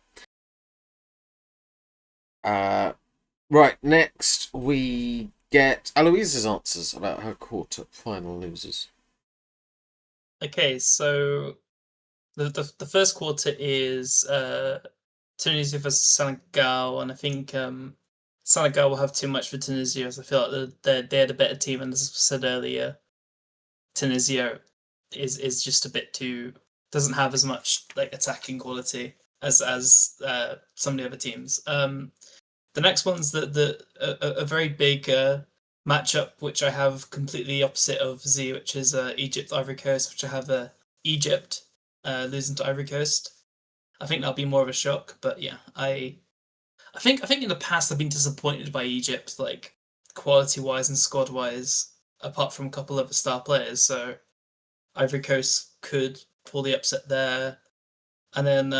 Right, next we get Eloise's answers about her quarter-final losers. Okay, so the first quarter is Tunisia versus Senegal, and I think Senegal will have too much for Tunisia, as I feel like they had a better team, and as I said earlier, Tunisia is just a bit too doesn't have as much like attacking quality as some of the other teams. The next one's a very big matchup, which I have completely opposite of Z, which is Egypt Ivory Coast, which I have Egypt losing to Ivory Coast. I think that'll be more of a shock, but yeah, I think in the past I've been disappointed by Egypt, like quality wise and squad wise, apart from a couple of star players. So Ivory Coast could pull the upset there, and then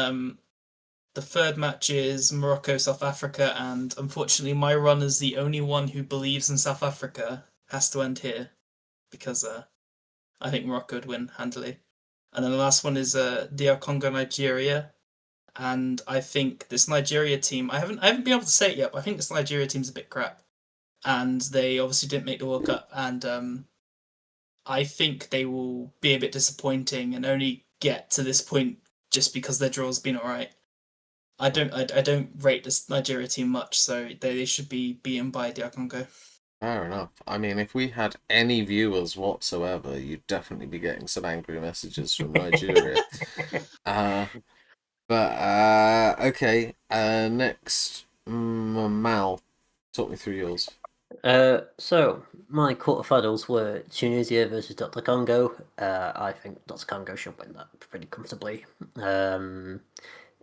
the third match is Morocco South Africa, and unfortunately my run as the only one who believes in South Africa has to end here because I think Morocco would win handily. And then the last one is DR Congo Nigeria. And I think this Nigeria team, I haven't been able to say it yet, but I think this Nigeria team's a bit crap. And they obviously didn't make the World Cup, and I think they will be a bit disappointing and only get to this point just because their draw's been alright. I don't rate this Nigeria team much, so they should be beaten by DR Congo. Fair enough. I mean, if we had any viewers whatsoever, you'd definitely be getting some angry messages from Nigeria. Okay. Next, Mal, talk me through yours. So my quarterfinals were Tunisia versus Dr. Congo. I think Dr. Congo should win that pretty comfortably.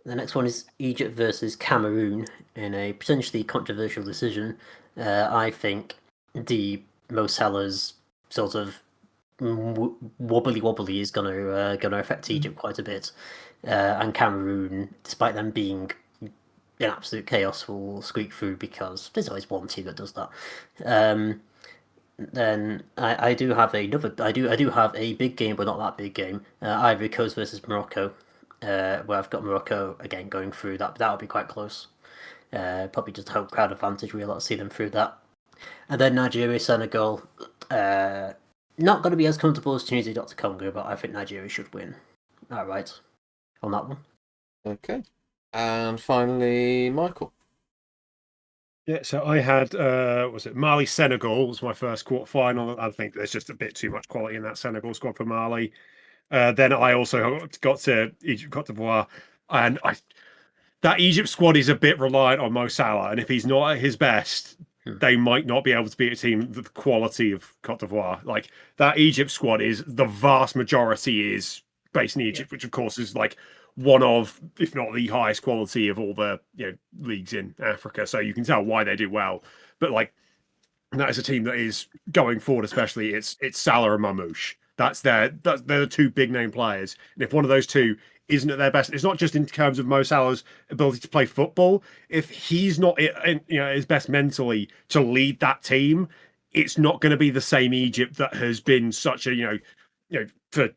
The next one is Egypt versus Cameroon in a potentially controversial decision. I think the Mo Salah's sort of wobbly is gonna affect Egypt quite a bit, and Cameroon, despite them being in absolute chaos, will squeak through because there's always one team that does that. Then I do have a big game, but not that big game. Ivory Coast versus Morocco, where I've got Morocco again going through that. That'll be quite close. Probably just home crowd advantage. We'll see them through that. And then Nigeria, Senegal. Not going to be as comfortable as Tunisia, Dr. Congo, but I think Nigeria should win. All right, on that one. Okay. And finally, Michael. Yeah, so I had was it Mali Senegal was my first quarterfinal. I think there's just a bit too much quality in that Senegal squad for Mali. Then I also got to Egypt, Cote d'Ivoire, and that Egypt squad is a bit reliant on Mo Salah, and if he's not at his best, they might not be able to beat a team with the quality of Cote d'Ivoire. Like that Egypt squad is the vast majority is based in Egypt, which of course is like one of, if not the highest quality of all the leagues in Africa. So you can tell why they do well. But like that is a team that is going forward, especially it's Salah and Mamouche. They're the two big name players. And if one of those two isn't at their best, it's not just in terms of Mo Salah's ability to play football. If he's not at his best mentally to lead that team, it's not going to be the same Egypt that has been such a for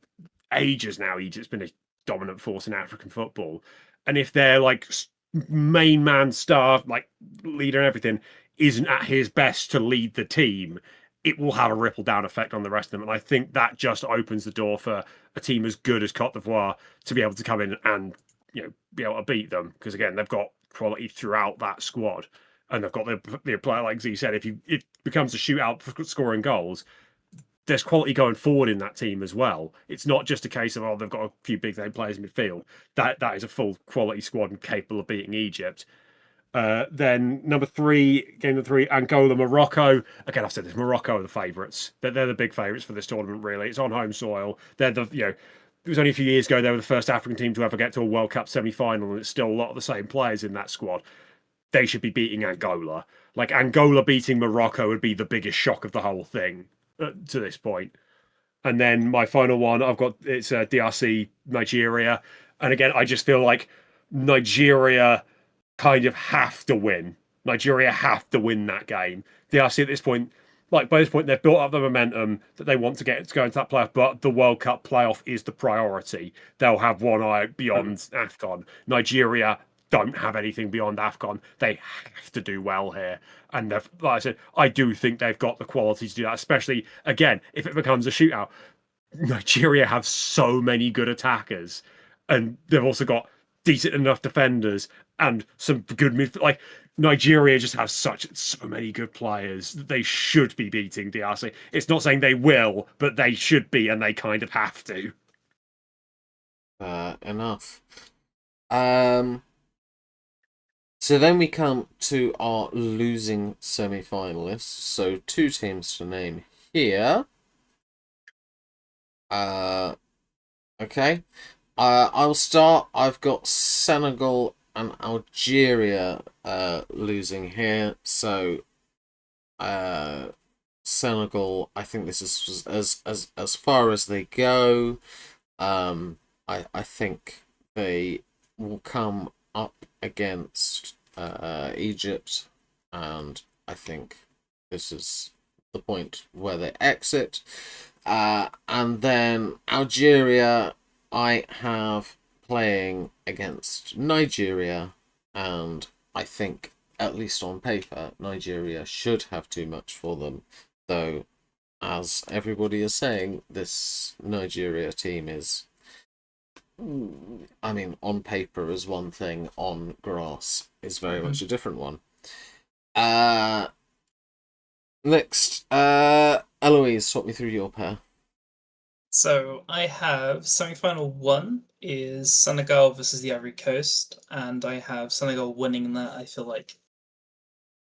ages now. Egypt's been a dominant force in African football, and if their like main man star, like leader and everything, isn't at his best to lead the team, it will have a ripple down effect on the rest of them. And I think that just opens the door for a team as good as Cote d'Ivoire to be able to come in and be able to beat them, because again they've got quality throughout that squad, and they've got the player, like Z said, if it becomes a shootout for scoring goals, there's quality going forward in that team as well. It's not just a case of they've got a few big name players in midfield. That is a full quality squad and capable of beating Egypt. Then game number three, Angola, Morocco. Again, I've said this, Morocco are the favourites. They're the big favourites for this tournament, really. It's on home soil. It was only a few years ago they were the first African team to ever get to a World Cup semi-final, and it's still a lot of the same players in that squad. They should be beating Angola. Like Angola beating Morocco would be the biggest shock of the whole thing to this point. And then my final one, it's DRC, Nigeria. And again, I just feel like Nigeria kind of have to win. Nigeria have to win that game. DRC at this point, like by this point they've built up the momentum that they want to get to go into that playoff, but the World Cup playoff is the priority. They'll have one eye beyond AFCON. Nigeria don't have anything beyond AFCON. They have to do well here. And like I said, I do think they've got the quality to do that, especially, again, if it becomes a shootout. Nigeria have so many good attackers, and they've also got decent enough defenders and some good midfield. Like, Nigeria just has so many good players that they should be beating DRC. It's not saying they will, but they should be, and they kind of have to. Enough. So then we come to our losing semi-finalists. So 2 teams to name here. Okay. I'll start. I've got Senegal and Algeria losing here. So Senegal, I think this is as far as they go. I think they will come up against Egypt, and I think this is the point where they exit. And then Algeria, I have playing against Nigeria, and I think, at least on paper, Nigeria should have too much for them, though, as everybody is saying, this Nigeria team is, I mean, on paper is one thing, on grass is very much a different one. Next, Eloise, talk me through your pair. So I have semi-final 1 is Senegal versus the Ivory Coast, and I have Senegal winning that. I feel like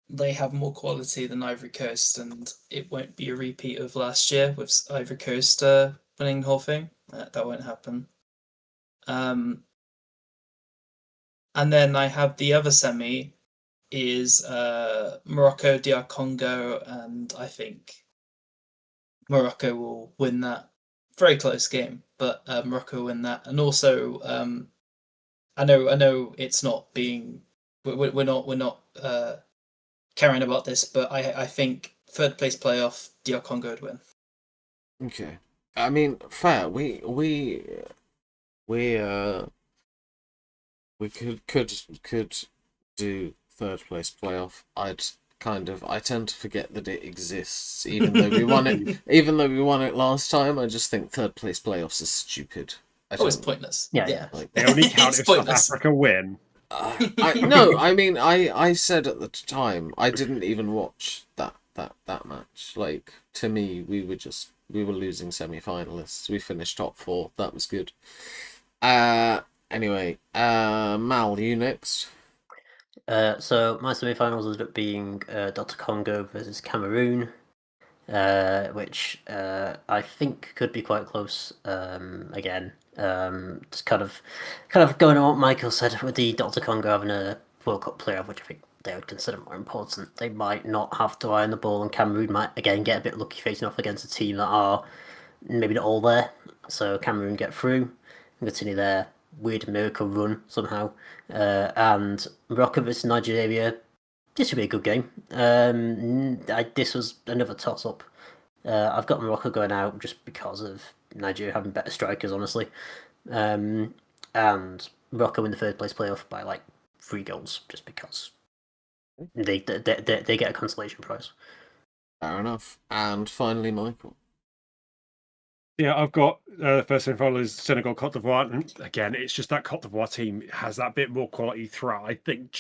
they have more quality than Ivory Coast, and it won't be a repeat of last year with Ivory Coast winning the whole thing. That won't happen. And then I have the other semi is Morocco, DR Congo, and I think Morocco will win that. Very close game, but Morocco will win that. And also, I know it's not being we're not caring about this, but I think 3rd place playoff, DR Congo would win. Okay, I mean, fair. We could do 3rd place playoff. I tend to forget that it exists, even though we won it. Even though we won it last time, I just think 3rd place playoffs is stupid. It's pointless. Yeah. Like, They only count if South pointless. Africa win. I said at the time I didn't even watch that match. Like, to me, we were losing semi-finalists. We finished top 4. That was good. Anyway, Mal, you next. So my semi-finals ended up being Dr. Congo versus Cameroon, which I think could be quite close. Again, just kind of going on what Michael said with the Dr. Congo having a World Cup playoff, which I think they would consider more important. They might not have to eye on the ball, and Cameroon might again get a bit lucky facing off against a team that are maybe not all there. So Cameroon get through and continue their weird miracle run somehow. And Morocco versus Nigeria, this should be a good game. This was another toss-up. I've got Morocco going out just because of Nigeria having better strikers, honestly. And Morocco in the 3rd place playoff by like 3 goals, just because they get a consolation prize. Fair enough. And finally, Michael. Yeah, I've got first and foremost Senegal, Cote d'Ivoire, and again, it's just that Cote d'Ivoire team has that bit more quality throughout. I think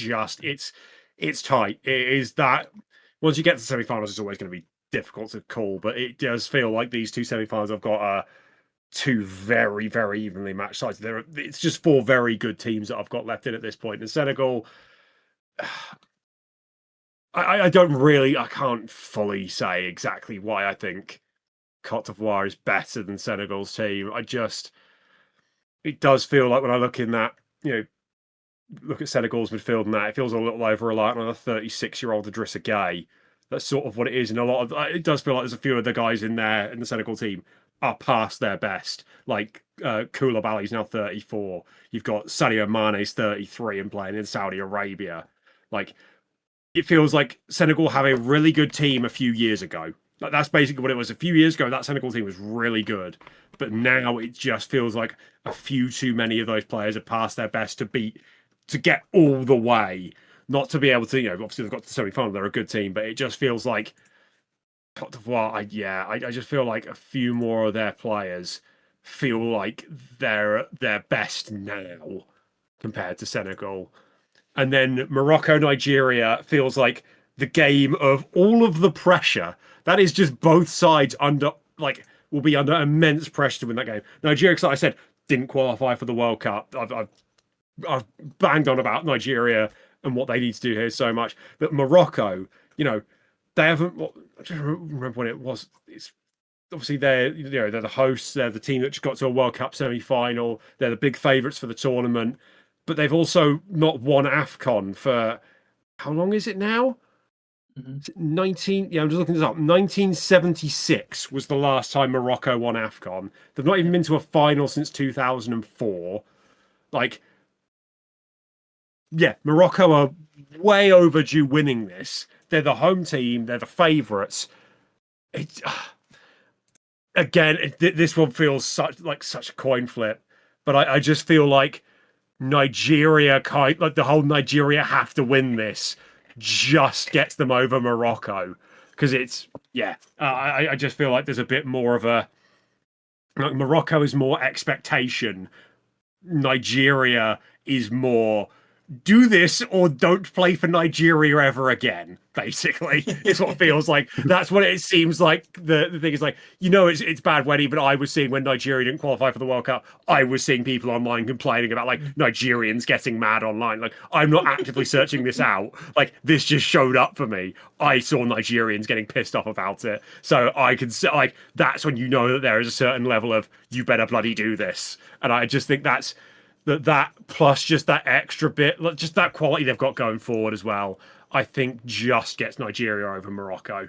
it's tight. It is that once you get to the semi-finals, it's always going to be difficult to call, but it does feel like these 2 semi-finals I've got 2 very, very evenly matched sides. It's just 4 very good teams that I've got left in at this point. And Senegal, I can't fully say exactly why I think Cote d'Ivoire is better than Senegal's team. It does feel like when I look in that, look at Senegal's midfield and that, it feels a little over-reliant on a 36-year-old Idrissa Gueye. That's sort of what it is. And it does feel like there's a few of the guys in there in the Senegal team are past their best. Like Koulibaly's now 34. You've got Sadio Mane's 33 and playing in Saudi Arabia. Like, it feels like Senegal have a really good team a few years ago, Like, that's basically what it was. A few years ago, that Senegal team was really good, but now it just feels like a few too many of those players have passed their best to get all the way, not to be able to. Obviously they've got to the semi-final; they're a good team, but it just feels like Cote d'Ivoire. I just feel like a few more of their players feel like they're at their best now compared to Senegal. And then Morocco, Nigeria feels like the game of all of the pressure. That is just both sides will be under immense pressure to win that game. Nigeria, like I said, didn't qualify for the World Cup. I've banged on about Nigeria and what they need to do here so much, but Morocco, they haven't. I don't remember when it was. It's obviously they're the hosts. They're the team that just got to a World Cup semi-final. They're the big favourites for the tournament, but they've also not won AFCON for how long is it now? Is it 19? Yeah, I'm just looking this up. 1976 was the last time Morocco won AFCON. They've not even been to a final since 2004. Like, yeah, Morocco are way overdue winning this. They're the home team. They're the favourites. It's again, this one feels such a coin flip, but I just feel like Nigeria like the whole Nigeria have to win this just gets them over Morocco because I just feel like there's a bit more of a like Morocco is more expectation, Nigeria is more do this or don't play for Nigeria ever again. Basically, it's what feels like. That's what it seems like. The thing is like, it's bad when even I was seeing when Nigeria didn't qualify for the World Cup. I was seeing people online complaining about like Nigerians getting mad online. Like, I'm not actively searching this out. Like, this just showed up for me. I saw Nigerians getting pissed off about it. So I can say like that's when that there is a certain level of you better bloody do this. And I just think that plus just that extra bit, just that quality they've got going forward as well, I think just gets Nigeria over Morocco.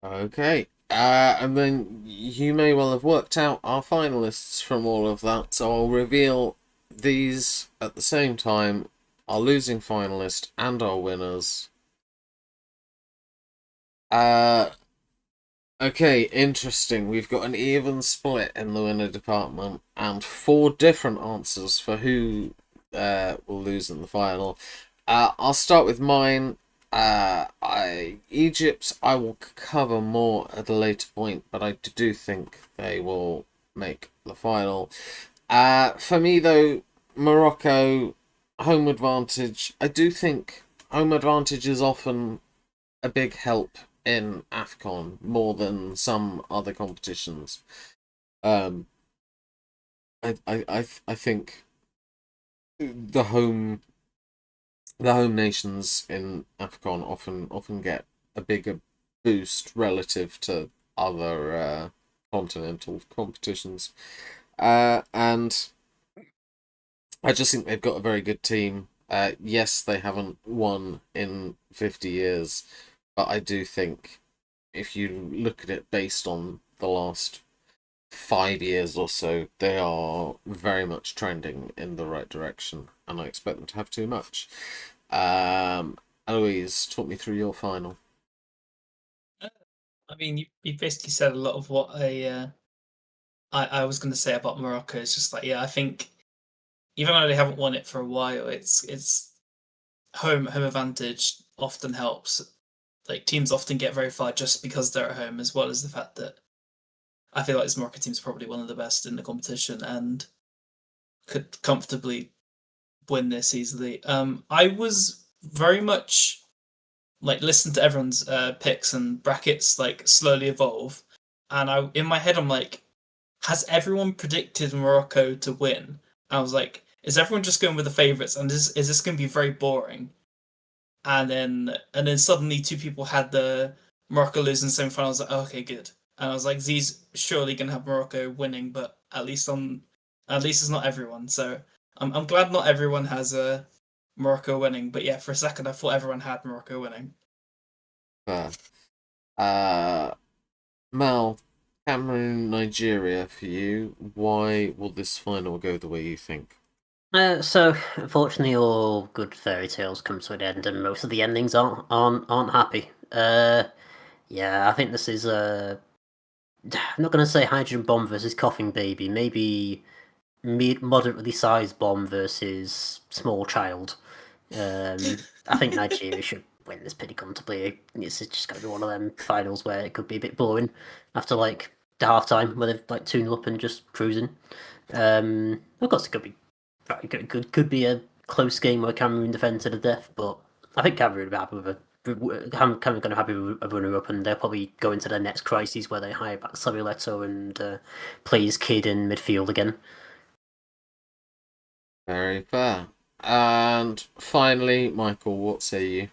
Okay. And then you may well have worked out our finalists from all of that, so I'll reveal these at the same time, our losing finalist and our winners. Okay, interesting. We've got an even split in the winner department and 4 different answers for who will lose in the final. I'll start with mine. Egypt, I will cover more at a later point, but I do think they will make the final. For me, though, Morocco, home advantage. I do think home advantage is often a big help in AFCON more than some other competitions. I think the home nations in AFCON often get a bigger boost relative to other continental competitions, and I just think they've got a very good team. Yes, they haven't won in 50 years, but I do think if you look at it based on the last 5 years or so, they are very much trending in the right direction, and I expect them to have too much. Eloise, talk me through your final. I mean, you basically said a lot of what I was going to say about Morocco. It's just like, I think even though they haven't won it for a while, it's home advantage often helps. Like, teams often get very far just because they're at home, as well as the fact that I feel like this Morocco team is probably one of the best in the competition and could comfortably win this easily. I was very much like listen to everyone's picks and brackets like slowly evolve, and in my head I'm like, has everyone predicted Morocco to win? I was like, is everyone just going with the favourites, and is this going to be very boring? And then suddenly 2 people had the Morocco losing semi-final. I was like, oh, okay, good. And I was like, Z's surely gonna have Morocco winning, but at least it's not everyone. So I'm glad not everyone has Morocco winning. But yeah, for a second I thought everyone had Morocco winning. Fair. Mal, Cameroon, Nigeria for you. Why will this final go the way you think? So unfortunately, all good fairy tales come to an end, and most of the endings aren't happy. Yeah, I think this is I'm not going to say hydrogen bomb versus coughing baby. Maybe moderately sized bomb versus small child. I think Nigeria should win this pretty comfortably. It's just going to be one of them finals where it could be a bit boring after like the half time where they've like 2-0 up and just cruising. Of course, it could be could be a close game where Cameroon defend to the death, but I think Cameroon will be happy with a. Cameroon going to be happy with a runner-up, and they'll probably go into their next crisis where they hire back Samueletto and play his kid in midfield again. Very fair. And finally, Michael, what say you?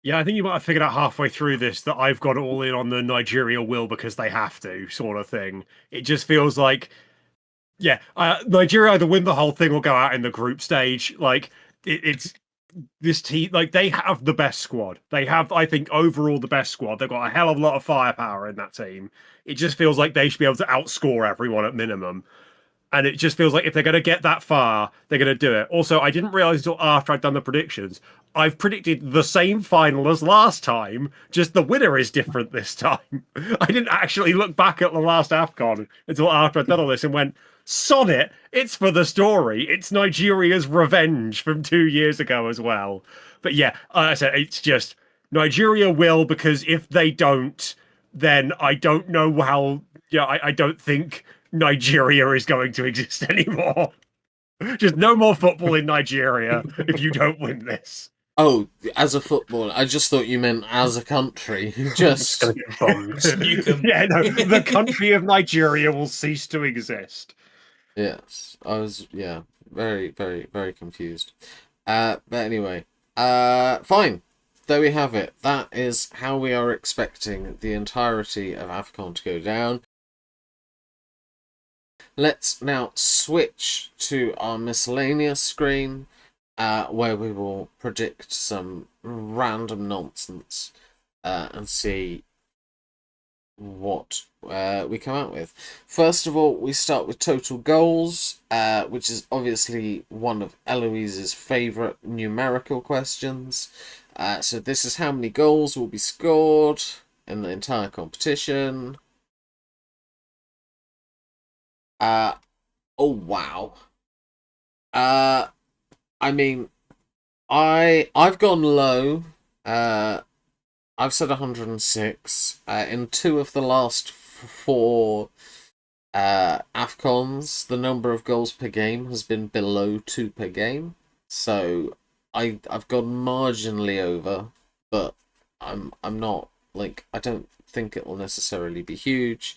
Yeah, I think you might have figured out halfway through this that I've got it all in on the Nigeria will because they have to sort of thing. It just feels like, yeah, Nigeria either win the whole thing or go out in the group stage. Like it's this team, like they have the best squad. They have, I think, overall the best squad. They've got a hell of a lot of firepower in that team. It just feels like they should be able to outscore everyone at minimum. And it just feels like if they're going to get that far, they're going to do it. Also, I didn't realize until after I'd done the predictions, I've predicted the same final as last time, just the winner is different this time. I didn't actually look back at the last AFCON until after I'd done all this and went, sod it, it's for the story. It's Nigeria's revenge from 2 years ago as well. But yeah, like I said, it's just Nigeria will, because if they don't, then I don't know how. Yeah, I don't think Nigeria is going to exist anymore. Just no more football in Nigeria if you don't win this. Oh, as a footballer, I just thought you meant as a country. Just Gonna get bombed. Yeah, no, the country of Nigeria will cease to exist. yes, I was very, very, very confused. But anyway, fine. There we have it. That is how we are expecting the entirety of AFCON to go down. Let's now switch to our miscellaneous screen, where we will predict some random nonsense and see what we come out with. First of all, we start with total goals, which is obviously one of Eloise's favourite numerical questions. So this is how many goals will be scored in the entire competition. Oh wow. I mean, I've gone low. I've said 106. In 2 of the last 4 AFCONs, the number of goals per game has been below 2 per game. So I've gone marginally over, but I'm not, like, I don't think it will necessarily be huge.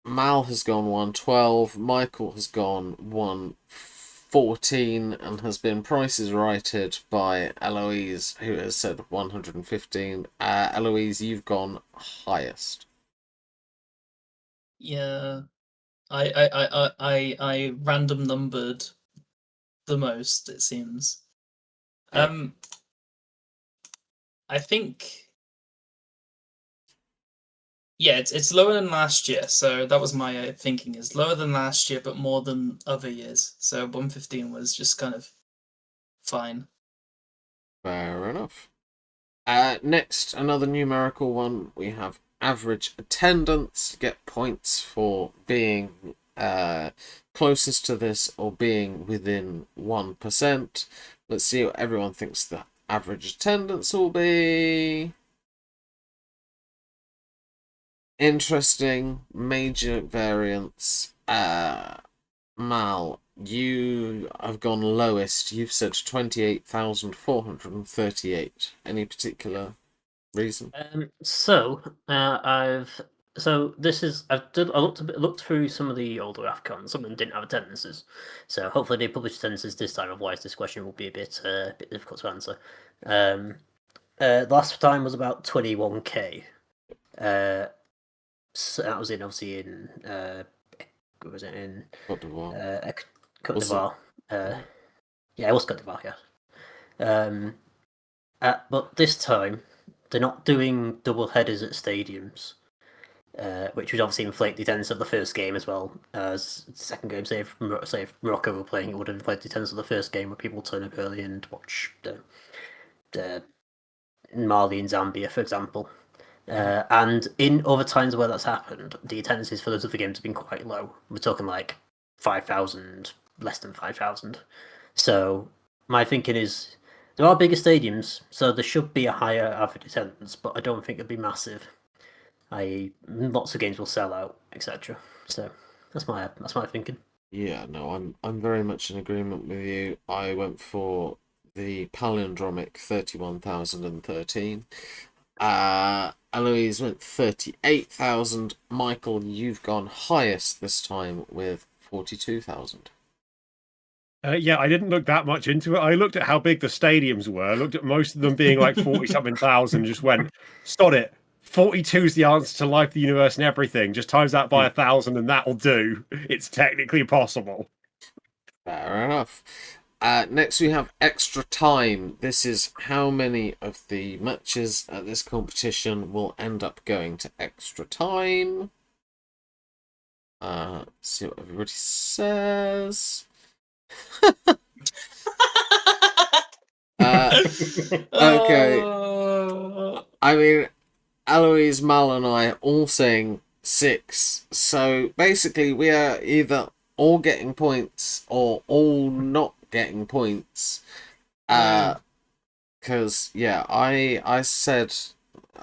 Mal has gone 112, Michael has gone 114, and has been prices righted by Eloise, who has said 115. Eloise, you've gone highest. Yeah, I random numbered the most, it seems. I think, yeah, it's lower than last year, so that was my thinking, is lower than last year, but more than other years. So 115 was just kind of fine. Fair enough. Next, another numerical one. We have average attendance. Get points for being closest to this or being within 1%. Let's see what everyone thinks the average attendance will be. Interesting, major variance. Mal, you have gone lowest. You've said 28,438. Any particular reason? I've looked through some of the older AFCONs. Some of them didn't have attendances, so hopefully they publish attendances this time. Otherwise, this question will be a bit difficult to answer. Last time was about 21k. So that was obviously in what was it in Cote d'Ivoire. Cote d'Ivoire. Yeah, it was Cote d'Ivoire. Yeah. But this time they're not doing double headers at stadiums, which would obviously inflate the attendance of the first game as well as the second game. Say if Morocco were playing, it would inflate the attendance of the first game where people turn up early and watch the Mali and Zambia, for example. And in other times where that's happened, the attendances for those other games have been quite low. We're talking like 5,000, less than 5,000. So my thinking is there are bigger stadiums, so there should be a higher average attendance, but I don't think it'd be massive. Lots of games will sell out, etc. So that's my thinking. Yeah, no, I'm very much in agreement with you. I went for the palindromic 31,013. Eloise went 38,000. Michael, you've gone highest this time with 42,000. Yeah, I didn't look that much into it. I looked at how big the stadiums were. I looked at most of them being like 40-something thousand. Just went, sod it. 42 is the answer to life, the universe, and everything. Just times that by 1,000, and that'll do. It's technically possible. Fair enough. Next, we have extra time. This is how many of the matches at this competition will end up going to extra time. See what everybody says. Okay. I mean, Eloise, Mal, and I are all saying 6. So basically, we are either all getting points or all not getting points. Because I said,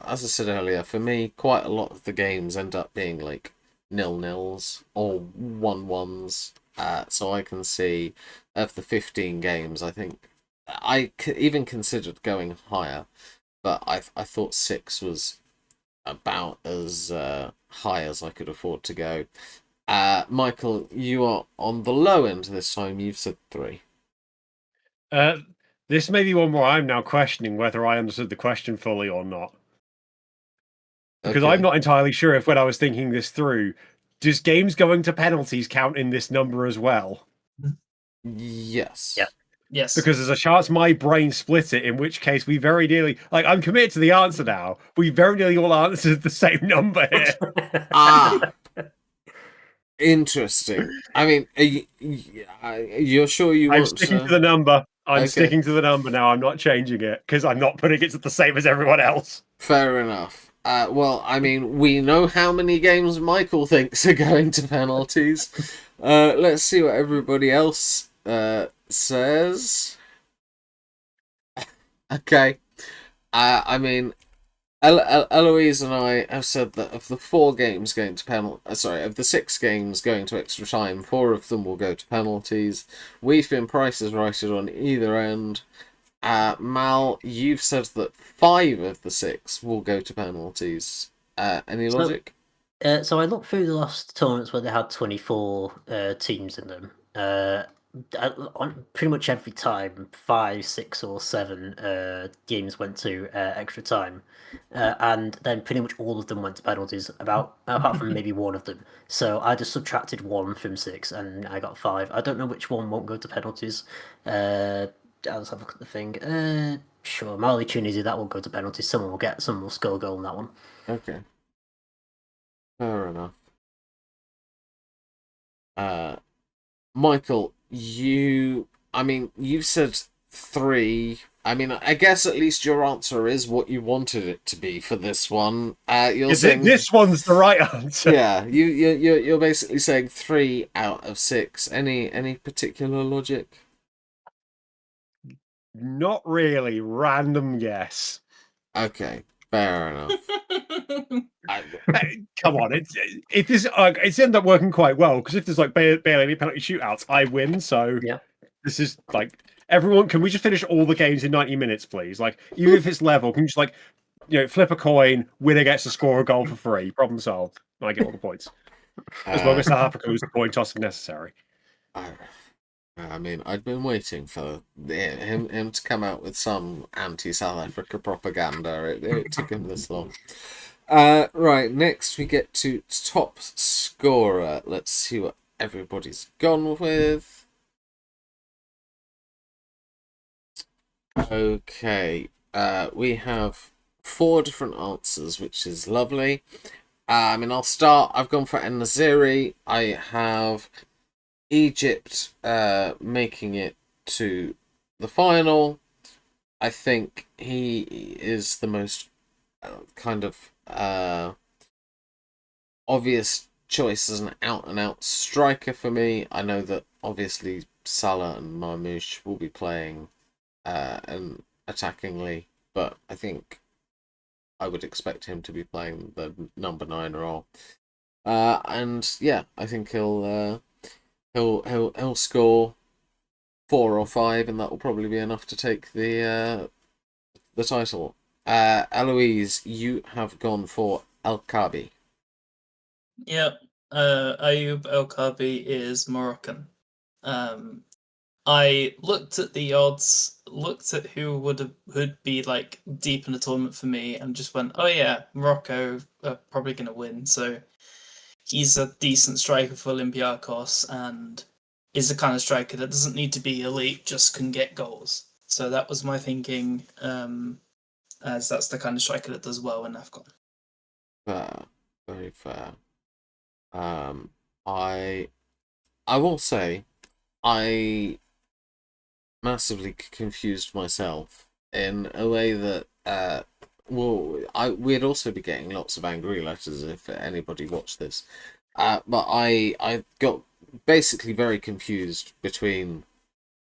as I said earlier, for me, quite a lot of the games end up being like 0-0s or 1-1s. So I can see of the 15 games, I think I even considered going higher, but I thought 6 was about as high as I could afford to go. Michael, you are on the low end this time. You've said 3. This may be one where I'm now questioning whether I understood the question fully or not. Because Okay. I'm not entirely sure if when I was thinking this through, does games going to penalties count in this number as well? Yes. Yeah. Yes. Because there's a chance my brain split it, in which case we very nearly, like, I'm committed to the answer now. We very nearly all answered the same number here. Interesting. I mean, you're sure you I'm want sticking to the number. I'm Okay. sticking to the number now. I'm not changing it because I'm not putting it the same as everyone else. Fair enough. Well, I mean, we know how many games Michael thinks are going to penalties. Let's see what everybody else says. Okay. I mean, Eloise and I have said that of the 4 games going to of the 6 games going to extra time, 4 of them will go to penalties. We've been prices righted on either end. Mal, you've said that 5 of the 6 will go to penalties. Any logic? So I looked through the last tournaments where they had 24 teams in them. On pretty much every time, 5, 6, or 7 games went to extra time, and then pretty much all of them went to penalties. Apart from maybe one of them. So I just subtracted 1 from 6, and I got 5. I don't know which one won't go to penalties. I'll just have a look at the thing. Sure, Mali, Tunisia, that will go to penalties. Someone will score a goal on that one. Okay. Fair enough. Michael, you've said 3. I mean, I guess at least your answer is what you wanted it to be for this one. You're saying This one's the right answer. Yeah, you're basically saying 3 out of 6. Any particular logic? Not really. Random guess. Okay, fair enough. Hey, come on, it's ended up working quite well because if there's like barely any penalty shootouts, I win. So Yeah. This is like everyone. Can we just finish all the games in 90 minutes, please? Like even if it's level, can you just like flip a coin, winner gets to score a goal for free. Problem solved. I get all the points as long as South Africa lose the point toss if necessary. I mean, I'd been waiting for him to come out with some anti-South Africa propaganda. It took him this long. Right, next we get to top scorer. Let's see what everybody's gone with. Okay, we have 4 different answers, which is lovely. I mean, I'll start. I've gone for En-Nesyri. I have Egypt making it to the final. I think he is the most kind of obvious choice as an out-and-out striker for me. I know that obviously Salah and Marmoush will be playing and attackingly, but I think I would expect him to be playing the number 9 role. And yeah, I think he'll score 4 or 5, and that will probably be enough to take the title. Eloise, you have gone for El Kabi. Yep. Ayoub El Kabi is Moroccan. I looked at the odds, looked at who would be like deep in the tournament for me, and just went, oh yeah, Morocco are probably going to win. So he's a decent striker for Olympiacos, and is the kind of striker that doesn't need to be elite, just can get goals. So that was my thinking, as that's the kind of striker that does well in AFCON. Fair, very fair. I will say, I massively confused myself in a way that we'd also be getting lots of angry letters if anybody watched this. But I got basically very confused between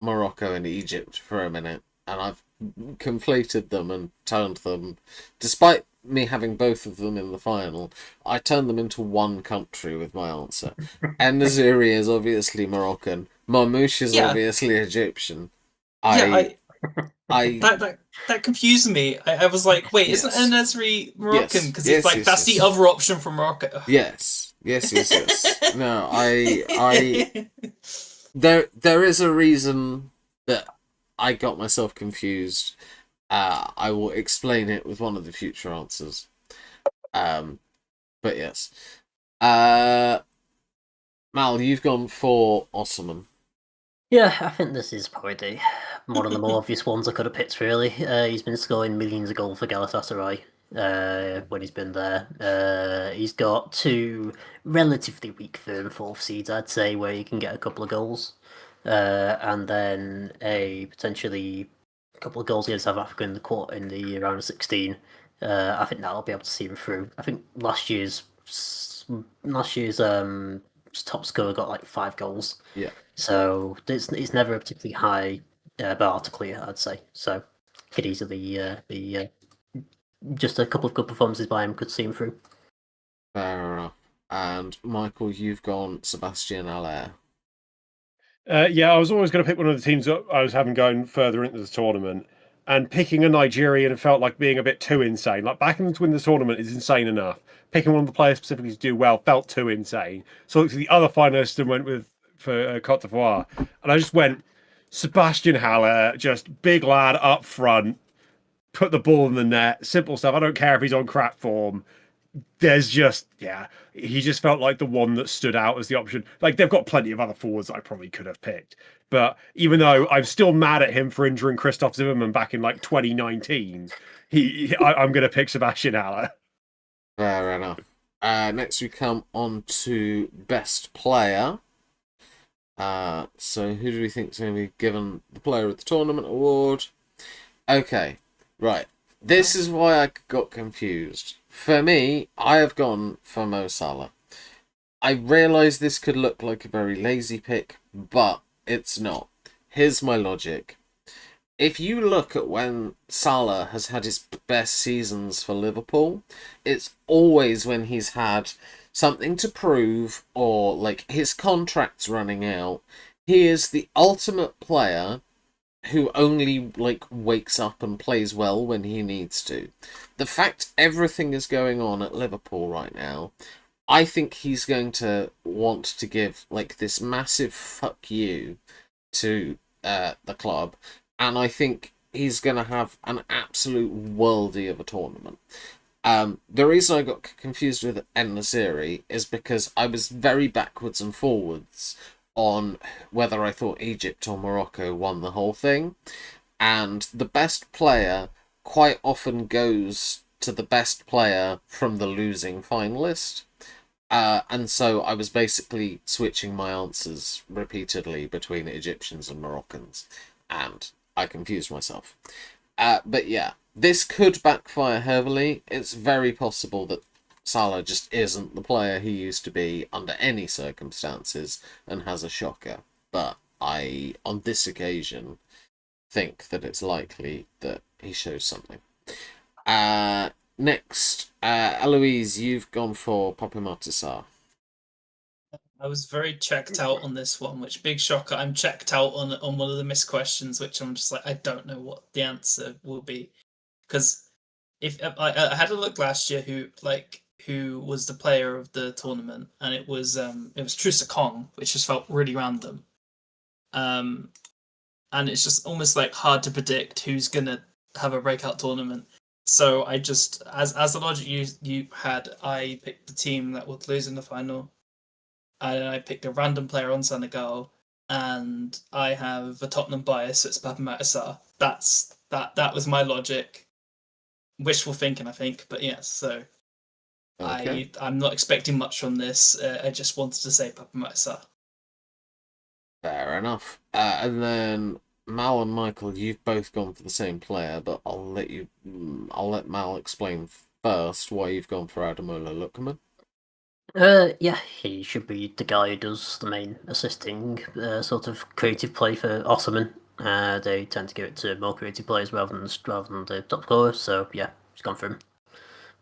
Morocco and Egypt for a minute, and I've conflated them and turned them, despite me having both of them in the final, I turned them into one country with my answer. En-Nesyri is obviously Moroccan. Marmoush is obviously Egyptian. That confused me. I was like, wait, isn't En-Nesyri Moroccan? Because it's like that's the other option for Morocco. Yes. No, there is a reason that I got myself confused. I will explain it with one of the future answers. But yes. Mal, you've gone for Osman. Yeah, I think this is probably one of the more obvious ones I could have picked, really. He's been scoring millions of goals for Galatasaray when he's been there. He's got 2 relatively weak firm 4th seeds, I'd say, where he can get a couple of goals. And then a potentially couple of goals against South Africa in the round of 16. I think that'll be able to see him through. I think last year's top scorer got like 5 goals. Yeah. So it's never a particularly high bar to clear, I'd say. So could easily be just a couple of good performances by him could see him through. Fair enough. And Michael, you've gone Sebastian Haller. Yeah, I was always going to pick one of the teams that I was having going further into the tournament, and picking a Nigerian felt like being a bit too insane. Like, backing them to win the tournament is insane enough. Picking one of the players specifically to do well felt too insane. So I looked at the other finalists and went for Cote d'Ivoire, and I just went Sebastian Haller, just big lad up front, put the ball in the net, simple stuff. I don't care if he's on crap form. There's just, he just felt like the one that stood out as the option. Like, they've got plenty of other forwards that I probably could have picked. But even though I'm still mad at him for injuring Christoph Zimmermann back in like 2019, I'm going to pick Sebastian Haller. Fair enough. Next we come on to best player. So who do we think is going to be given the player of the tournament award? Okay, right. This is why I got confused. For me, I have gone for Mo Salah. I realise this could look like a very lazy pick, but it's not. Here's my logic. If you look at when Salah has had his best seasons for Liverpool, it's always when he's had something to prove or like his contract's running out. He is the ultimate player who only like wakes up and plays well when he needs to. The fact everything is going on at Liverpool right now, I think he's going to want to give like this massive fuck you to the club, and I think he's going to have an absolute worldie of a tournament. The reason I got confused with En-Nesyri is because I was very backwards and forwards on whether I thought Egypt or Morocco won the whole thing, and the best player quite often goes to the best player from the losing finalist, and so I was basically switching my answers repeatedly between Egyptians and Moroccans, and I confused myself. But yeah, this could backfire heavily. It's very possible that Salah just isn't the player he used to be under any circumstances and has a shocker. But I, on this occasion, think that it's likely that he shows something. Next, Eloise, you've gone for Papa Martisar. I was very checked out on this one, which big shocker. I'm checked out on one of the missed questions, which I'm just like, I don't know what the answer will be, because if I had a look last year who was the player of the tournament, and it was Trusa Kong, which just felt really random. And it's just almost like hard to predict who's gonna have a breakout tournament. So I just, as the logic you had, I picked the team that would lose in the final, and I picked a random player on Senegal, and I have a Tottenham bias, so it's Papa Matasar. That was my logic. Wishful thinking, I think, but yes. So Okay. I'm not expecting much from this. I just wanted to say Papa Matasar. Fair enough. And then Mal and Michael, you've both gone for the same player, but I'll let Mal explain first why you've gone for Adamola Lookman. Yeah, he should be the guy who does the main assisting sort of creative play for Ottoman. They tend to give it to more creative players rather than the top scorer. So yeah, he's gone for him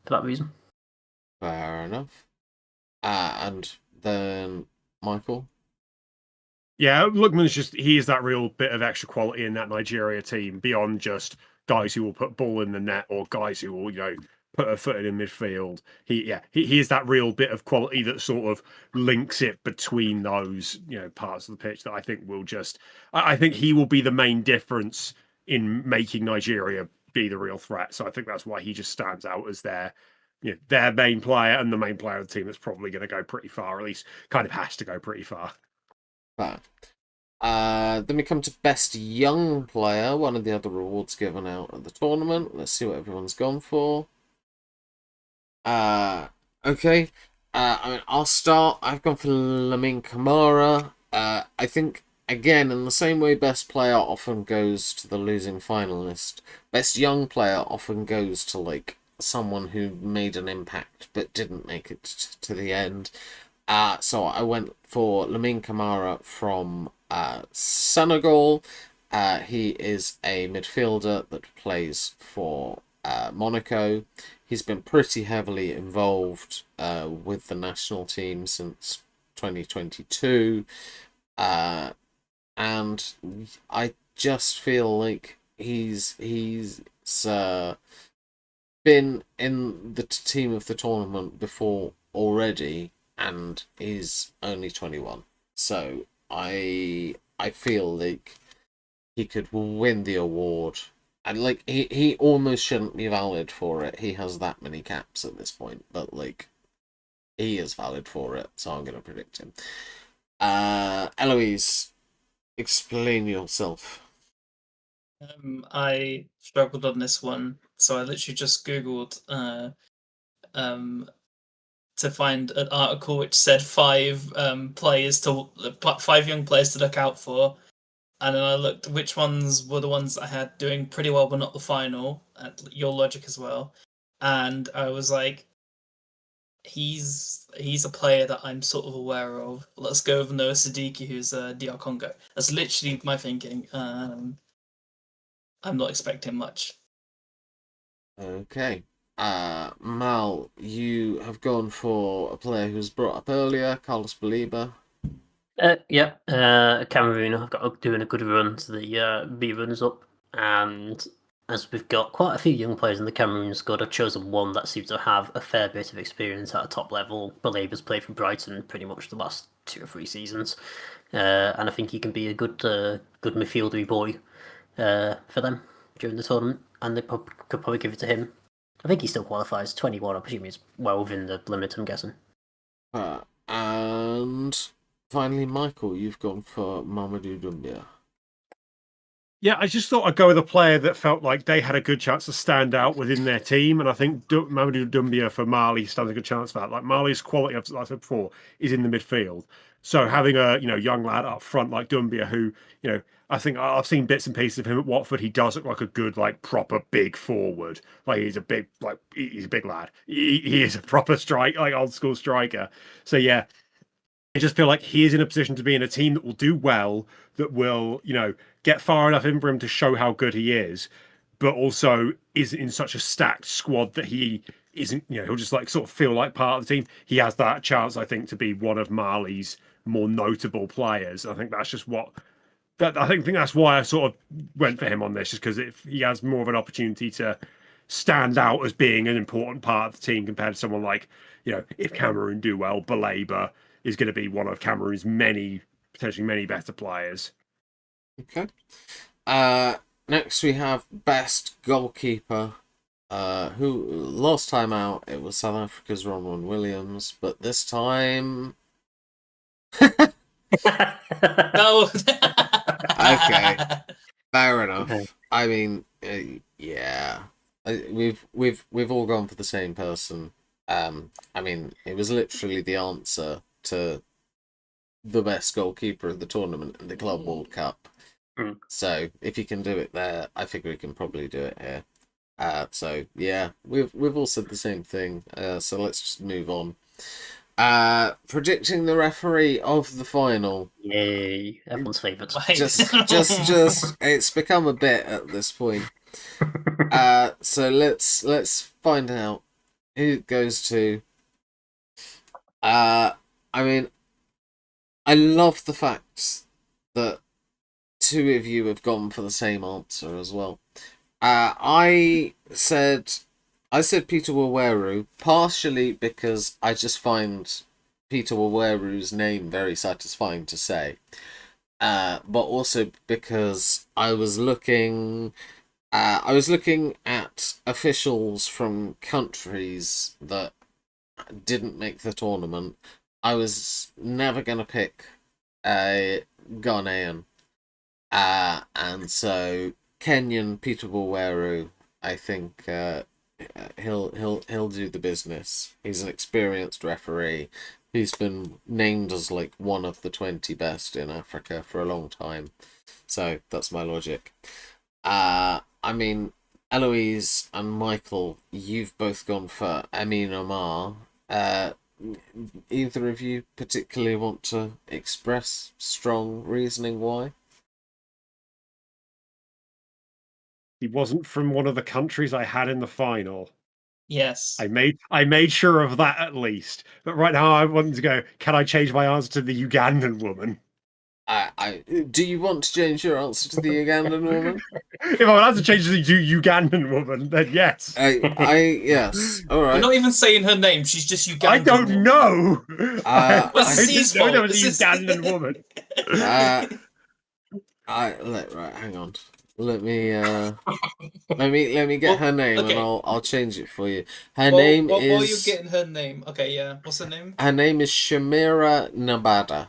for that reason. Fair enough. And then Michael. Yeah, Lookman's he is that real bit of extra quality in that Nigeria team beyond just guys who will put ball in the net or guys who will, put a foot in midfield. He is that real bit of quality that sort of links it between those, parts of the pitch that I think will I think he will be the main difference in making Nigeria be the real threat. So I think that's why he just stands out as their main player and the main player of the team that's probably going to go pretty far, or at least kind of has to go pretty far. Fair. Then we come to Best Young Player, one of the other awards given out at the tournament. Let's see what everyone's gone for. Okay. I'll start. I've gone for Lamine Kamara. I think, again, in the same way Best Player often goes to the losing finalist, Best Young Player often goes to, like, someone who made an impact but didn't make it to the end. So I went for Lamine Kamara from Senegal. He is a midfielder that plays for Monaco. He's been pretty heavily involved with the national team since 2022. And I just feel like he's been in the team of the tournament before already, and he's only 21. So I feel like he could win the award. And like he almost shouldn't be valid for it. He has that many caps at this point, but like he is valid for it, so I'm gonna predict him. Eloise, explain yourself. I struggled on this one, so I literally just googled to find an article which said five young players to look out for, and then I looked which ones were the ones I had doing pretty well but not the final, at your logic as well, and I was like, he's a player that I'm sort of aware of. Let's go with Noah Siddiqui, who's DR Congo. That's literally my thinking. I'm not expecting much. Okay. Mal, you have gone for a player who was brought up earlier, Carlos Baliba. Cameroon have got doing a good run to the B runners up, and as we've got quite a few young players in the Cameroon squad, I've chosen one that seems to have a fair bit of experience at a top level. Baliba's played for Brighton pretty much the last 2 or 3 seasons, and I think he can be a good midfieldery boy for them during the tournament, and they could probably give it to him. I think he still qualifies. 21, I presume he's well within the limit, I'm guessing. And finally, Michael, you've gone for Mamadou Doumbia. Yeah, I just thought I'd go with a player that felt like they had a good chance to stand out within their team, and I think Mamadou Doumbia for Mali stands a good chance for that. Like Mali's quality, like I said before, is in the midfield, So having a young lad up front like Dumbia, who I think I've seen bits and pieces of him at Watford. He does look like a good proper big forward. Like he's a big he's a big lad. He is a proper old school striker. So yeah, I just feel like he is in a position to be in a team that will do well, that will get far enough in for him to show how good he is, but also is in such a stacked squad that he isn't, he'll just sort of feel like part of the team. He has that chance, I think, to be one of Marley's more notable players. I think that's just I think that's why I sort of went for him on this, just because he has more of an opportunity to stand out as being an important part of the team compared to someone like, if Cameroon do well, Baleba is going to be one of Cameroon's potentially many better players. Okay. Next we have best goalkeeper. Who last time out it was South Africa's Ronwen Williams, but this time. No. Okay, fair enough. Okay. I mean, yeah, we've all gone for the same person. I mean, it was literally the answer to the best goalkeeper of the tournament in the Club World Cup. Mm. So if he can do it there, I figure he can probably do it here. So yeah, we've all said the same thing. So let's just move on. Predicting the referee of the final. Yay! Everyone's favourite. Just, it's become a bit at this point. So let's find out who it goes to. I mean, I love the fact that two of you have gone for the same answer as well. I said Peter Waweru, partially because I just find Peter Waweru's name very satisfying to say, but also because I was looking at officials from countries that didn't make the tournament. I was never gonna pick a Ghanaian, and so Kenyan Peter Waweru, I think he'll do the business. He's an experienced referee. He's been named as one of the 20 best in Africa for a long time. So that's my logic. I mean, Eloise and Michael, you've both gone for Amin Omar. Either of you particularly want to express strong reasoning why? He wasn't from one of the countries I had in the final. Yes. I made sure of that at least. But right now I want to go, can I change my answer to the Ugandan woman? Do you want to change your answer to the Ugandan woman? If I would have to change to the Ugandan woman, then yes. Yes. All right. We're not even saying her name. She's just Ugandan. I don't know. I C's didn't know there fault. was a Ugandan woman. Right. Hang on. Let me get her name, okay. and I'll change it for you. Her name is. While you're getting her name, okay, yeah. What's her name? Her name is Shamira Nabada.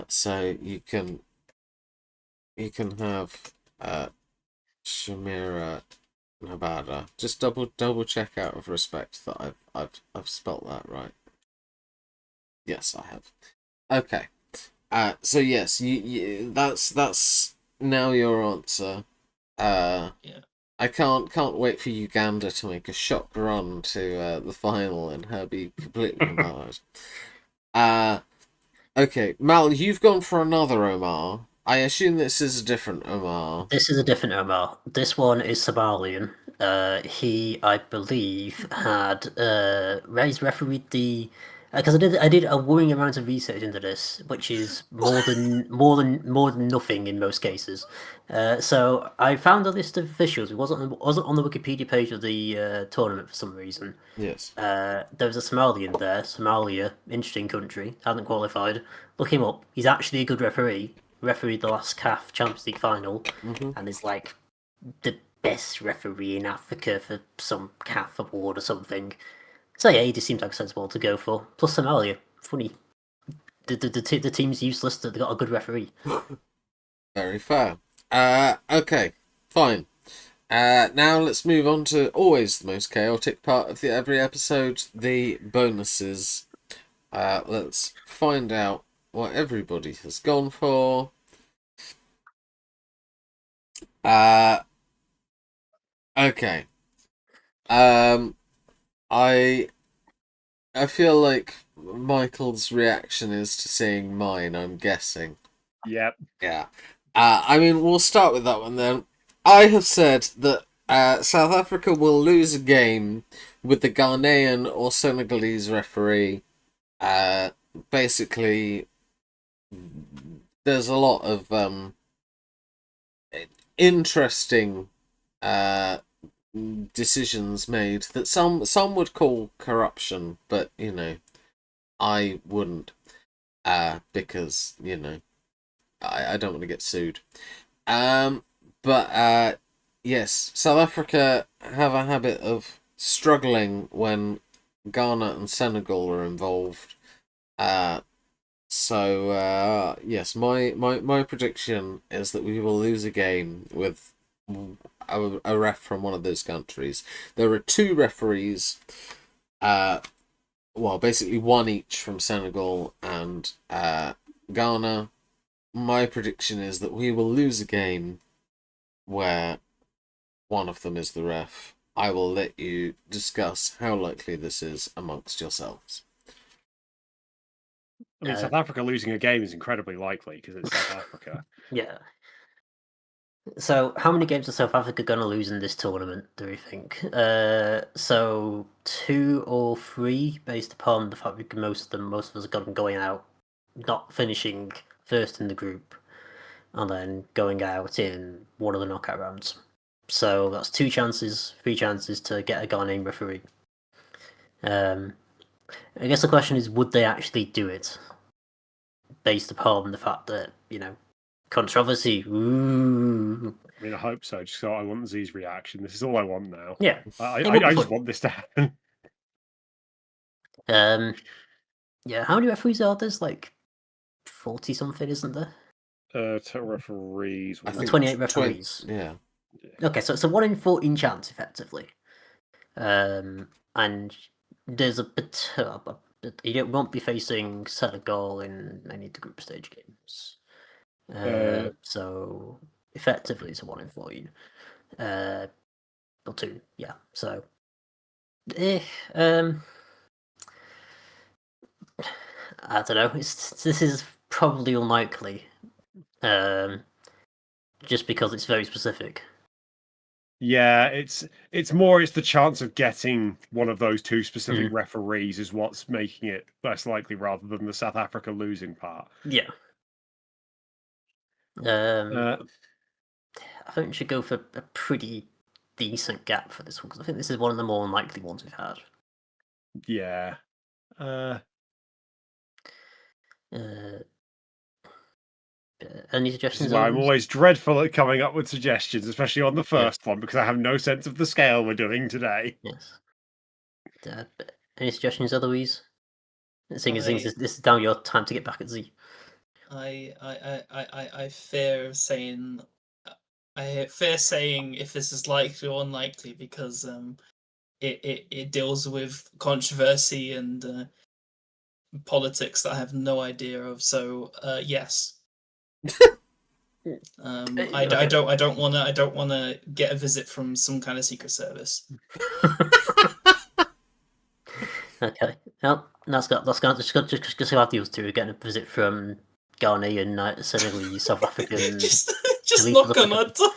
So you can have Shamira Nabada. Just double check out of respect that I've spelt that right. Yes, I have. Okay. So yes, you that's now your answer. Yeah. I can't wait for Uganda to make a shock run to the final and her be completely embarrassed. Okay, Mal, you've gone for another Omar. I assume this is a different Omar. This is a different Omar. This one is Somalian. He, I believe, had he's refereed the because I did a worrying amount of research into this, which is more than nothing in most cases. So I found a list of officials. It wasn't on the Wikipedia page of the tournament for some reason. Yes. There was a Somalian there. Somalia, interesting country, hadn't qualified. Look him up. He's actually a good referee. Refereed the last CAF Champions League final, and is the best referee in Africa for some CAF award or something. So yeah, he just seems like a sensible to go for. Plus Somalia, funny. The team's useless. They got a good referee. Very fair. Okay, fine. Now let's move on to always the most chaotic part of every episode, the bonuses. let's find out what everybody has gone for. Okay. I feel like Michael's reaction is to seeing mine, I'm guessing. Yep. Yeah. I mean, we'll start with that one then. I have said that South Africa will lose a game with the Ghanaian or Senegalese referee. Basically, there's a lot of interesting decisions made that some would call corruption, but I wouldn't, because I don't want to get sued. But yes, South Africa have a habit of struggling when Ghana and Senegal are involved. So yes, my prediction is that we will lose a game with a ref from one of those countries. There are two referees, well, basically one each from Senegal and Ghana. My prediction is that we will lose a game where one of them is the ref. I will let you discuss how likely this is amongst yourselves. I mean, South Africa losing a game is incredibly likely because it's South Africa. Yeah. So, how many games are South Africa going to lose in this tournament, do we think? So 2 or 3, based upon the fact that most of us have got them going out, not finishing first in the group, and then going out in one of the knockout rounds. So that's 2 chances, 3 chances to get a Ghanaian referee. I guess the question is, would they actually do it? Based upon the fact that, controversy. Ooh. I mean, I hope so. Just so I want Z's reaction. This is all I want now. Yeah. I just want this to happen. Yeah, how many referees are there? Like 40 something, isn't there? Total referees. I think 28 referees. Yeah. Okay, so it's a 1 in 14 chance, effectively. And there's a bit. You won't be facing Senegal in any of the group stage games. So effectively, it's a 1 in 14. Or 2, yeah. So, I don't know. This is probably unlikely, just because it's very specific. Yeah, it's the chance of getting one of those 2 specific referees is what's making it less likely rather than the South Africa losing part. Yeah. I think we should go for a pretty decent gap for this one, because I think this is one of the more unlikely ones we've had. Yeah. Any This suggestions? is why I'm always dreadful at coming up with suggestions, especially on the first one, because I have no sense of the scale we're doing today. Yes. Any suggestions, Eloise? Seeing as this is now your time to get back at Z. I fear saying if this is likely or unlikely, because it deals with controversy and politics that I have no idea of. So yes. I don't want to get a visit from some kind of secret service. Okay. Well, just have the others two getting a visit from Ghanaian, Senegalese, South African. just knock on our door.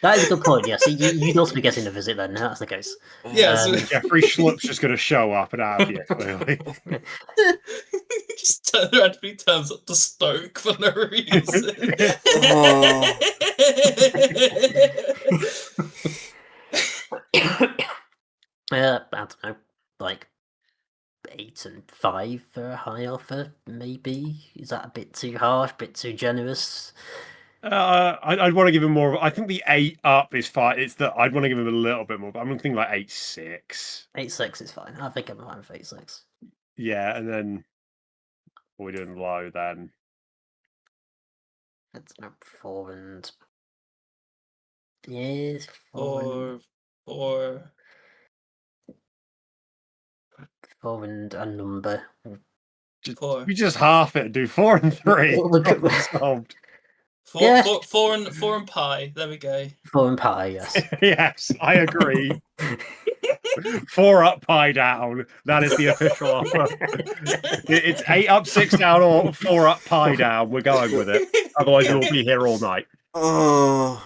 That is a good point. Yeah, so you'd also be getting a visit then. That's the case. Yeah, Jeffrey Schlupp's just going to show up and have you, clearly. Just randomly turns up to Stoke for no reason. I don't know, like 8 and 5 for a high offer, maybe. Is that a bit too harsh, a bit too generous? I'd want to give him more. I think the 8 up is fine. It's that I'd want to give him a little bit more, but I'm thinking like 8-6. 8-6 is fine. I think I'm fine with 8-6. Yeah, and then what are we doing low then? It's not 4 and. Yes, 4 or 4 and a number. Four. We just half it and do 4 and 3. Look at- Problem solved. Yeah. Four and pi. There we go. 4 and pi, yes. Yes, I agree. 4 up, pi down. That is the official offer. It's 8 up, 6 down, or 4 up, pi down. We're going with it. Otherwise, we'll be here all night. Oh,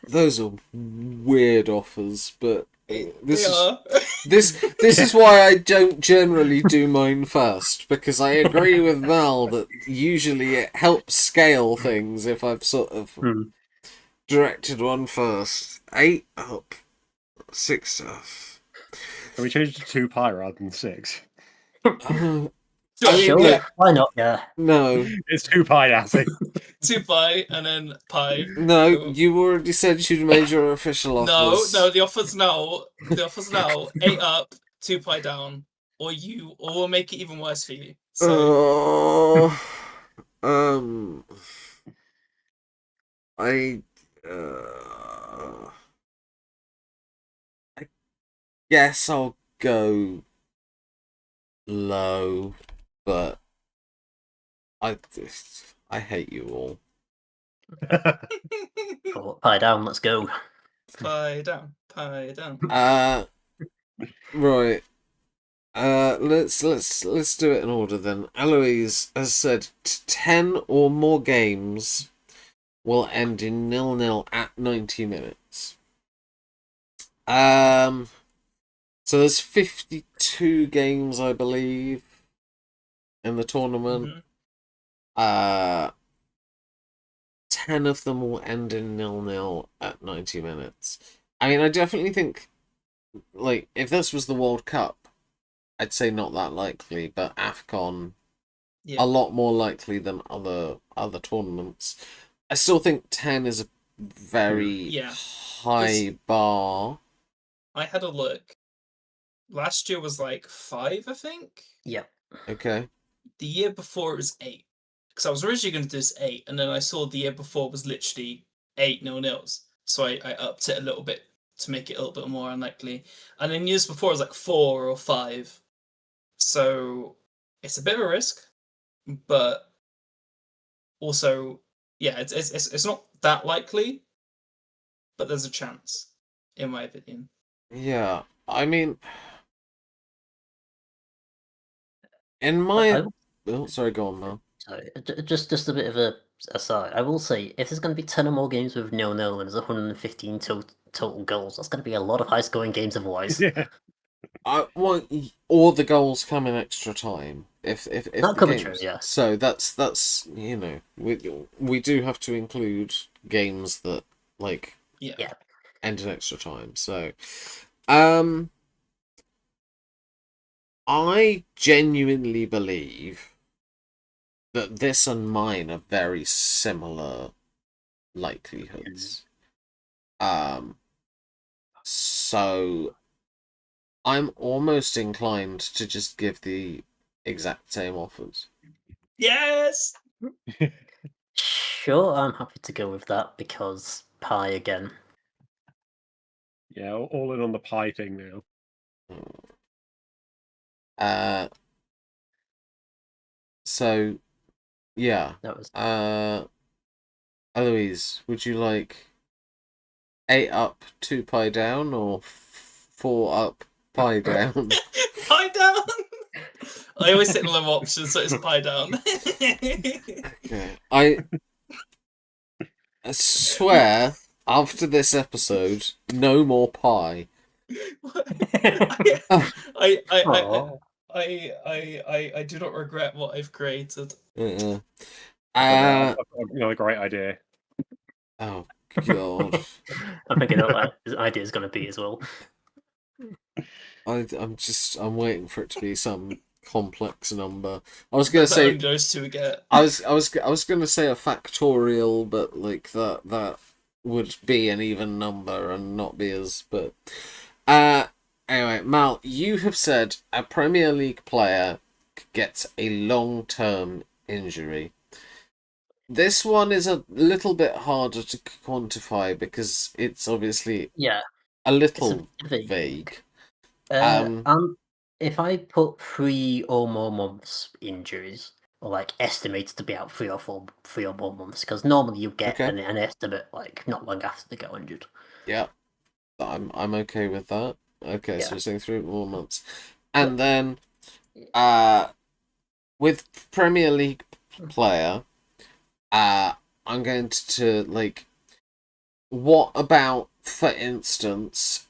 those are weird offers, but this is why I don't generally do mine first, because I agree with Mel that usually it helps scale things if I've sort of directed one first. 8 up, 6 stuff. Can we change it to 2 pi rather than 6? I mean, Sure, look, why not? Yeah. no, It's 2 pi, Natty. 2 pi and then pi. no, you already said you'd made your official offers. No, the offer's now 8 up, 2 pi down, or we'll make it even worse for you. So I guess I'll go low, but I hate you all. 4 pi down, let's go. pi down. Right. Let's do it in order then. Eloise has said 10 or more games will end in 0-0 at 90 minutes. So there's 52 games, I believe, in the tournament. 10 of them will end in 0-0 at 90 minutes. I mean, I definitely think, like, if this was the World Cup, I'd say not that likely, but AFCON, a lot more likely than other tournaments. I still think 10 is a very high bar. I had a look. Last year was like 5, I think. Yeah. Okay. The year before it was 8. Because I was originally going to do this 8, and then I saw the year before was literally 8 0-0s. So I upped it a little bit to make it a little bit more unlikely. And then years before it was like 4 or 5. So it's a bit of a risk, but also, yeah, it's not that likely, but there's a chance, in my opinion. Yeah, I mean, in my... Oh, sorry, go on, man. Sorry, just a bit of a aside. I will say, if there's going to be 10 or more games with 0-0 and there's 115 total goals, that's going to be a lot of high-scoring games otherwise. Yeah. Or the goals come in extra time. If That could be true, yeah. So that's you know, we do have to include games that like end in extra time. So, I genuinely believe that this and mine are very similar likelihoods. So I'm almost inclined to just give the exact same offers. Yes! Sure, I'm happy to go with that because pi again. Yeah, all in on the pi thing now. So, yeah. That was Eloise, would you like 8 up, 2 pi down, or 4 up, pi down? Pi down! I always sit in low options, so it's pi down. Okay. I swear, after this episode, no more pi. I do not regret what I've created. I've got another great idea. Oh god. I'm thinking what his idea is going to be as well. I'm waiting for it to be some complex number. I was gonna say those two get. I was gonna say a factorial, but like that would be an even number and not be as. But anyway, Mal, you have said a Premier League player gets a long-term injury. This one is a little bit harder to quantify because it's obviously a little vague. vague. If I put 3 or more months injuries, or like estimated to be out 3 or more months, because normally you get Okay. an estimate like not long after they get injured. Yeah, I'm okay with that. Okay, so Yeah. you're saying 3 more months, and then with Premier League player, I'm going to like. What about, for instance,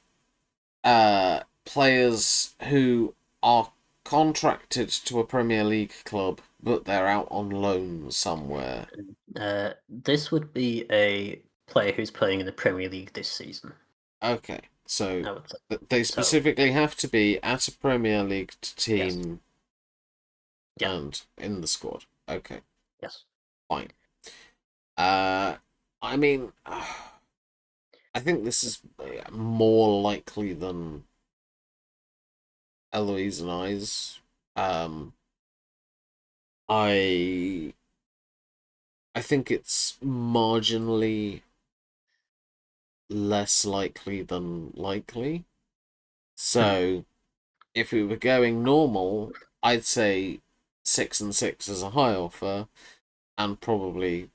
players who are contracted to a Premier League club, but they're out on loan somewhere? This would be a player who's playing in the Premier League this season. Okay, so I would say. they specifically have to be at a Premier League team Yeah. and in the squad. Okay, Yes. fine. I mean, I think this is more likely than Eloise and I's. I think it's marginally less likely than likely. So, if we were going normal, I'd say 6 and 6 is a high offer, and probably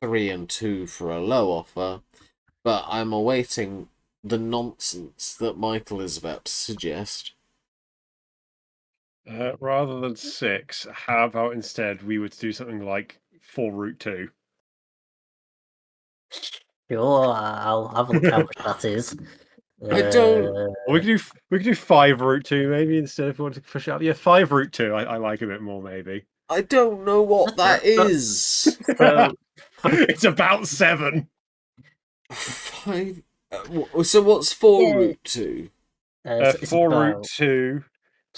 3 and 2 for a low offer. But I'm awaiting the nonsense that Michael is about to suggest. Rather than 6, how about instead we would do something like 4 root 2? Sure, I'll have a look how much that is. I don't- Or we could do 5 root 2 maybe instead if we want to push it up. Yeah, 5 root 2 I like a bit more maybe. I don't know what that is. So, It's about 7. 5. So what's 4 Yeah. root 2? it's 4 root about 2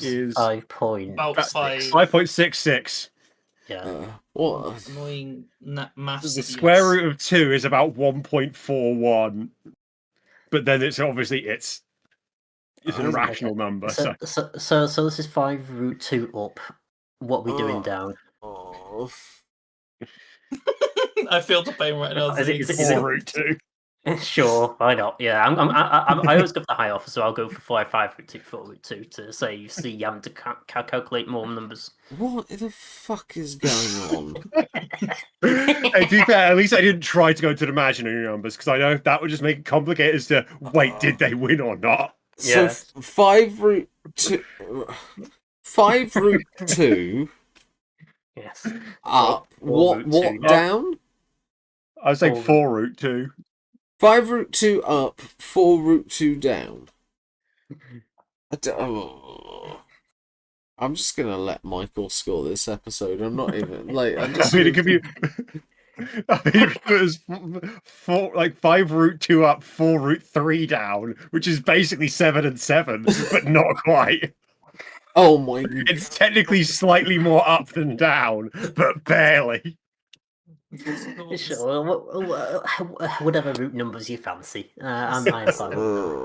is 5 point. About 5.66. Yeah. What? Annoying maths. The square root of 2 is about 1.41. But then it's obviously it's an irrational number. So this is 5 root 2 up. What are we doing down? Oh. I feel the pain right now. Is it- 4 root 2. Sure, why not? Yeah, I always go for the high offer, so I'll go for 5 root 2, 4 root 2 to say you see you having to calculate more numbers. What the fuck is going on? Hey, to be fair, at least I didn't try to go to the imaginary numbers because I know that would just make it complicated as to wait, did they win or not? So Yeah. 5 root 2. 5 root 2 Yes. up. Four What root 2. down? I was saying 4 4 root 2. 5 root 2 up, 4 root 2 down. I'm just gonna let Michael score this episode. I'm not even like. I'm just. I mean, it could be. I mean, it was 5 root 2 up, 4 root 3 down, which is basically 7 and 7, but not quite. Oh my! It's technically slightly more up than down, but barely. Sure, whatever root numbers you fancy. I'm fine.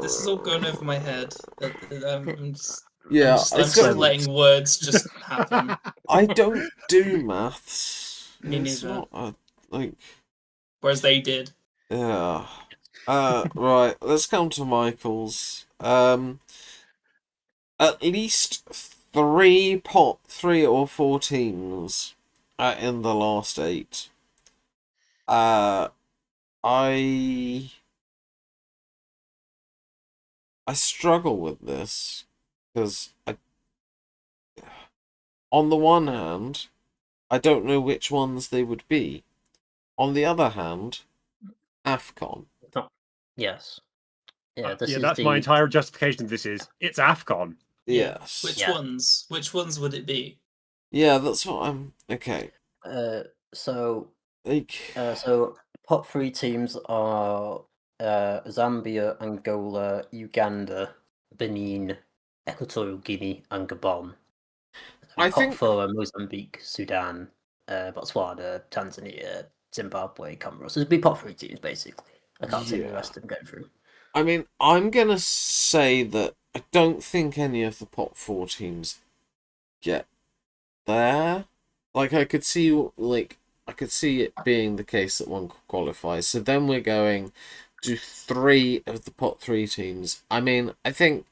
This is all going over my head. I'm just letting words just happen. I don't do maths. Me It's neither. not like. Whereas they did. Yeah. Right. Let's come to Michael's. At least 3 or 4 teams in the last 8. I struggle with this because on the one hand, I don't know which ones they would be. On the other hand, AFCON. Yes. Yeah, That's my entire justification of this is it's AFCON. Yes. Which ones? Which ones would it be? Yeah, that's what I'm. Okay. So Like. So top 3 teams are Zambia, Angola, Uganda, Benin, Equatorial Guinea, and Gabon. I top think 4 are Mozambique, Sudan, Botswana, Tanzania, Zimbabwe, Comoros. So it'd be top 3 teams basically. I can't see the rest of them going through. I mean, I'm gonna say that I don't think any of the top 4 teams get there. Like I could see it being the case that one qualifies. So then we're going do 3 of the pot 3 teams. I mean, I think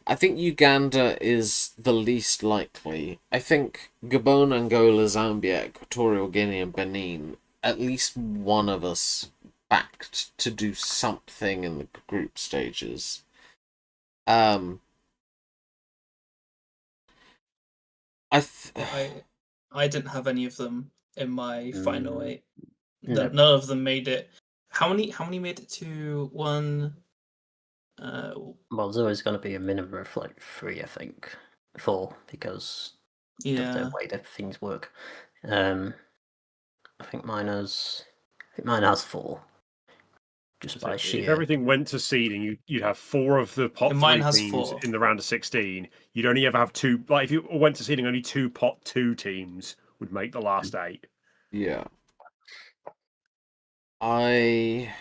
Uganda is the least likely. I think Gabon, Angola, Zambia, Equatorial Guinea, and Benin, at least one of us backed to do something in the group stages. I didn't have any of them in my final 8. No. None of them made it. How many made it to one? Well, there's always going to be a minimum of like 3, I think, 4, because of Yeah. the way that things work. I think mine has 4. Just by If sheer. everything went to seeding, you'd have 4 of the pot And 3 mine has teams 4. in the round of 16. You'd only ever have 2. Like if you went to seeding, only 2 pot 2 teams would make the last 8. Yeah. I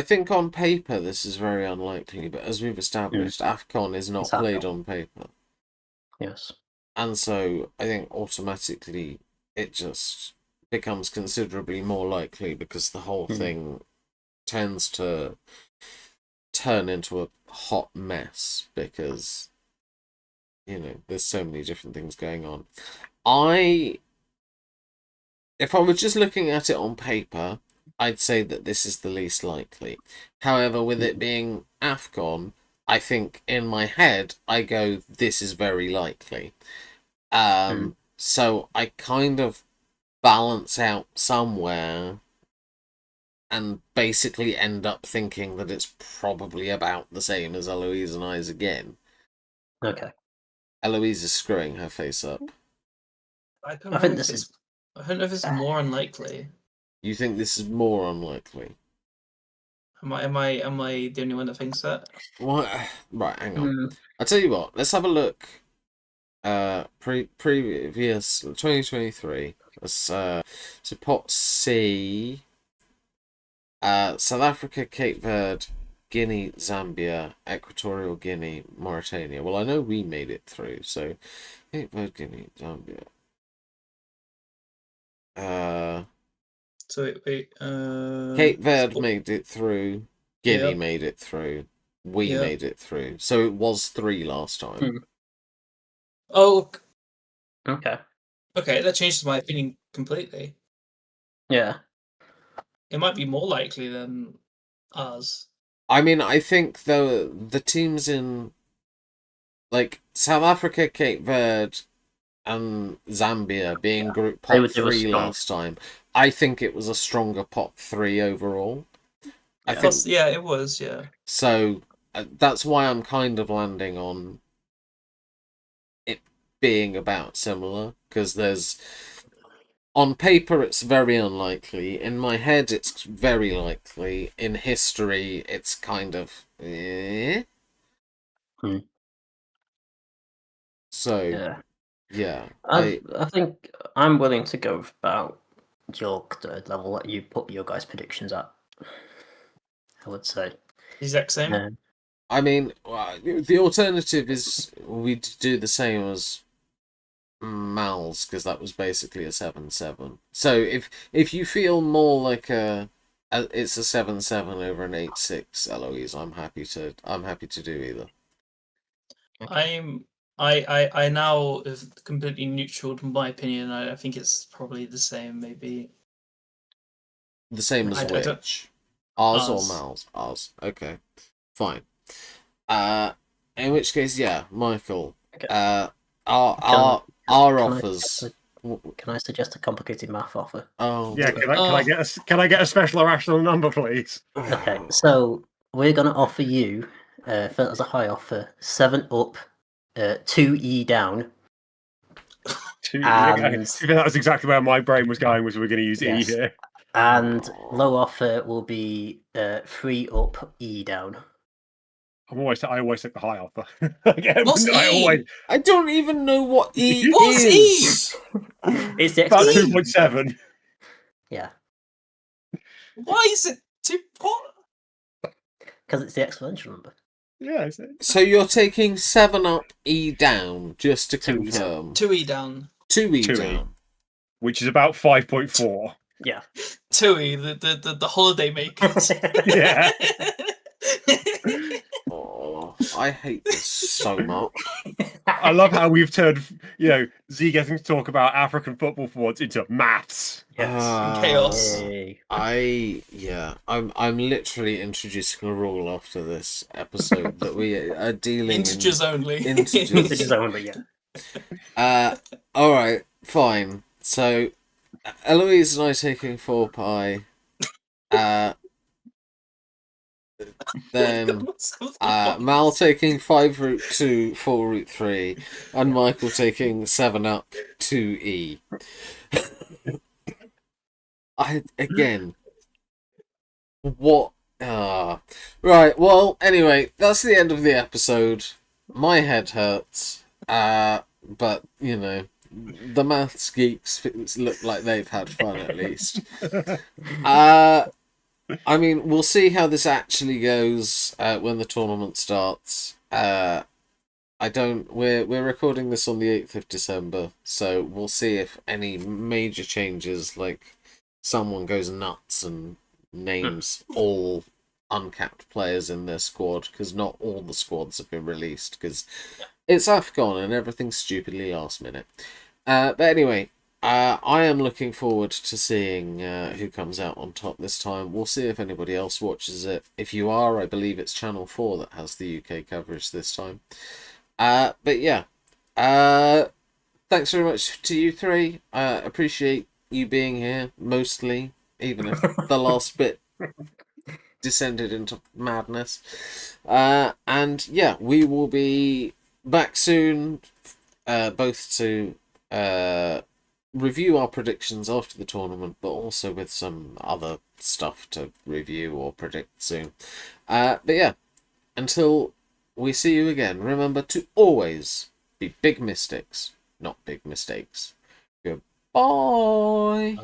think on paper this is very unlikely, but as we've established, AFCON is not It's played AFCON. on paper. Yes. And so I think automatically it just becomes considerably more likely because the whole thing tends to turn into a hot mess because, there's so many different things going on. If I were just looking at it on paper, I'd say that this is the least likely. However, with it being AFCON, I think in my head, I go, this is very likely. So I kind of balance out somewhere and basically end up thinking that it's probably about the same as Eloise and I's again. Okay. Eloise is screwing her face up. I don't I know think if this it's. is. I don't know if it's more unlikely. You think this is more unlikely? Am I the only one that thinks that? What? Right, hang on. I'll tell you what. Let's have a look. Previous 2023. So pot C. South Africa, Cape Verde, Guinea, Zambia, Equatorial Guinea, Mauritania. Well, I know we made it through. So Cape Verde, Guinea, Zambia. So wait. Cape Verde made it through. Guinea Yep. made it through. We Yep. made it through. So it was 3 last time. Oh, Okay. okay. That changes my opinion completely. Yeah. It might be more likely than ours. I mean, I think the teams in like South Africa, Cape Verde, and Zambia being group pot 3 last time, I think it was a stronger pot 3 overall. I think. Yeah, it was. Yeah. So that's why I'm kind of landing on it being about similar, because there's on paper it's very unlikely. In my head it's very likely. In history it's kind of So yeah. I think I'm willing to go with about your third level that you put your guys' predictions at. I would say. Exact same. I mean, the alternative is we do the same as Mal's, because that was basically a 7-7. So if you feel more like it's a 7-7 over an 8-6, Eloise, I'm happy to do either. Okay. I now have completely neutral in my opinion. I think it's probably the same, maybe. The same as which? Ours or Mal's? Ours. Okay. Fine. In which case, yeah, Michael. Okay. Our offers. Can I suggest a complicated math offer? Oh yeah. Can I get a special irrational number, please? Okay, so we're gonna offer you, as a high offer, 7 up, 2E down. That was exactly where my brain was going. Was we're going to use E here. And low offer will be 3 up, E down. I always take the high offer. What's E? I don't even know what E is. What's E? It's the about exponential. 2.7. Yeah. Why is it 2? Because it's the exponential number. Yeah. So you're taking 7 up, E down, just to 2E confirm. 2E down. 2E 2E. down. which is about 5.4. Yeah. TUI, the holiday makers. Yeah. Oh, I hate this so much. I love how we've turned, Z getting to talk about African football forwards into maths. Yes. Chaos. Yay. I'm literally introducing a rule after this episode that we are dealing Integers only. in integers. Integers only, yeah. All right, fine. So, Eloise and I taking 4 pi. Then Mal taking 5 root 2, 4 root 3, and Michael taking 7 up 2e. What? Right, well, anyway, that's the end of the episode. My head hurts. But, the maths geeks look like they've had fun at least. I mean, we'll see how this actually goes when the tournament starts. We're recording this on the 8th of December, so we'll see if any major changes, like someone goes nuts and names all uncapped players in their squad, because not all the squads have been released, because it's AFCON and everything's stupidly last minute. But anyway, I am looking forward to seeing who comes out on top this time. We'll see if anybody else watches it. If you are, I believe it's Channel 4 that has the UK coverage this time. But yeah, thanks very much to you three. Appreciate you being here, mostly, even if the last bit descended into madness. And yeah, we will be back soon, both to review our predictions after the tournament, but also with some other stuff to review or predict soon. But yeah, until we see you again, remember to always be big mystics, not big mistakes. Goodbye.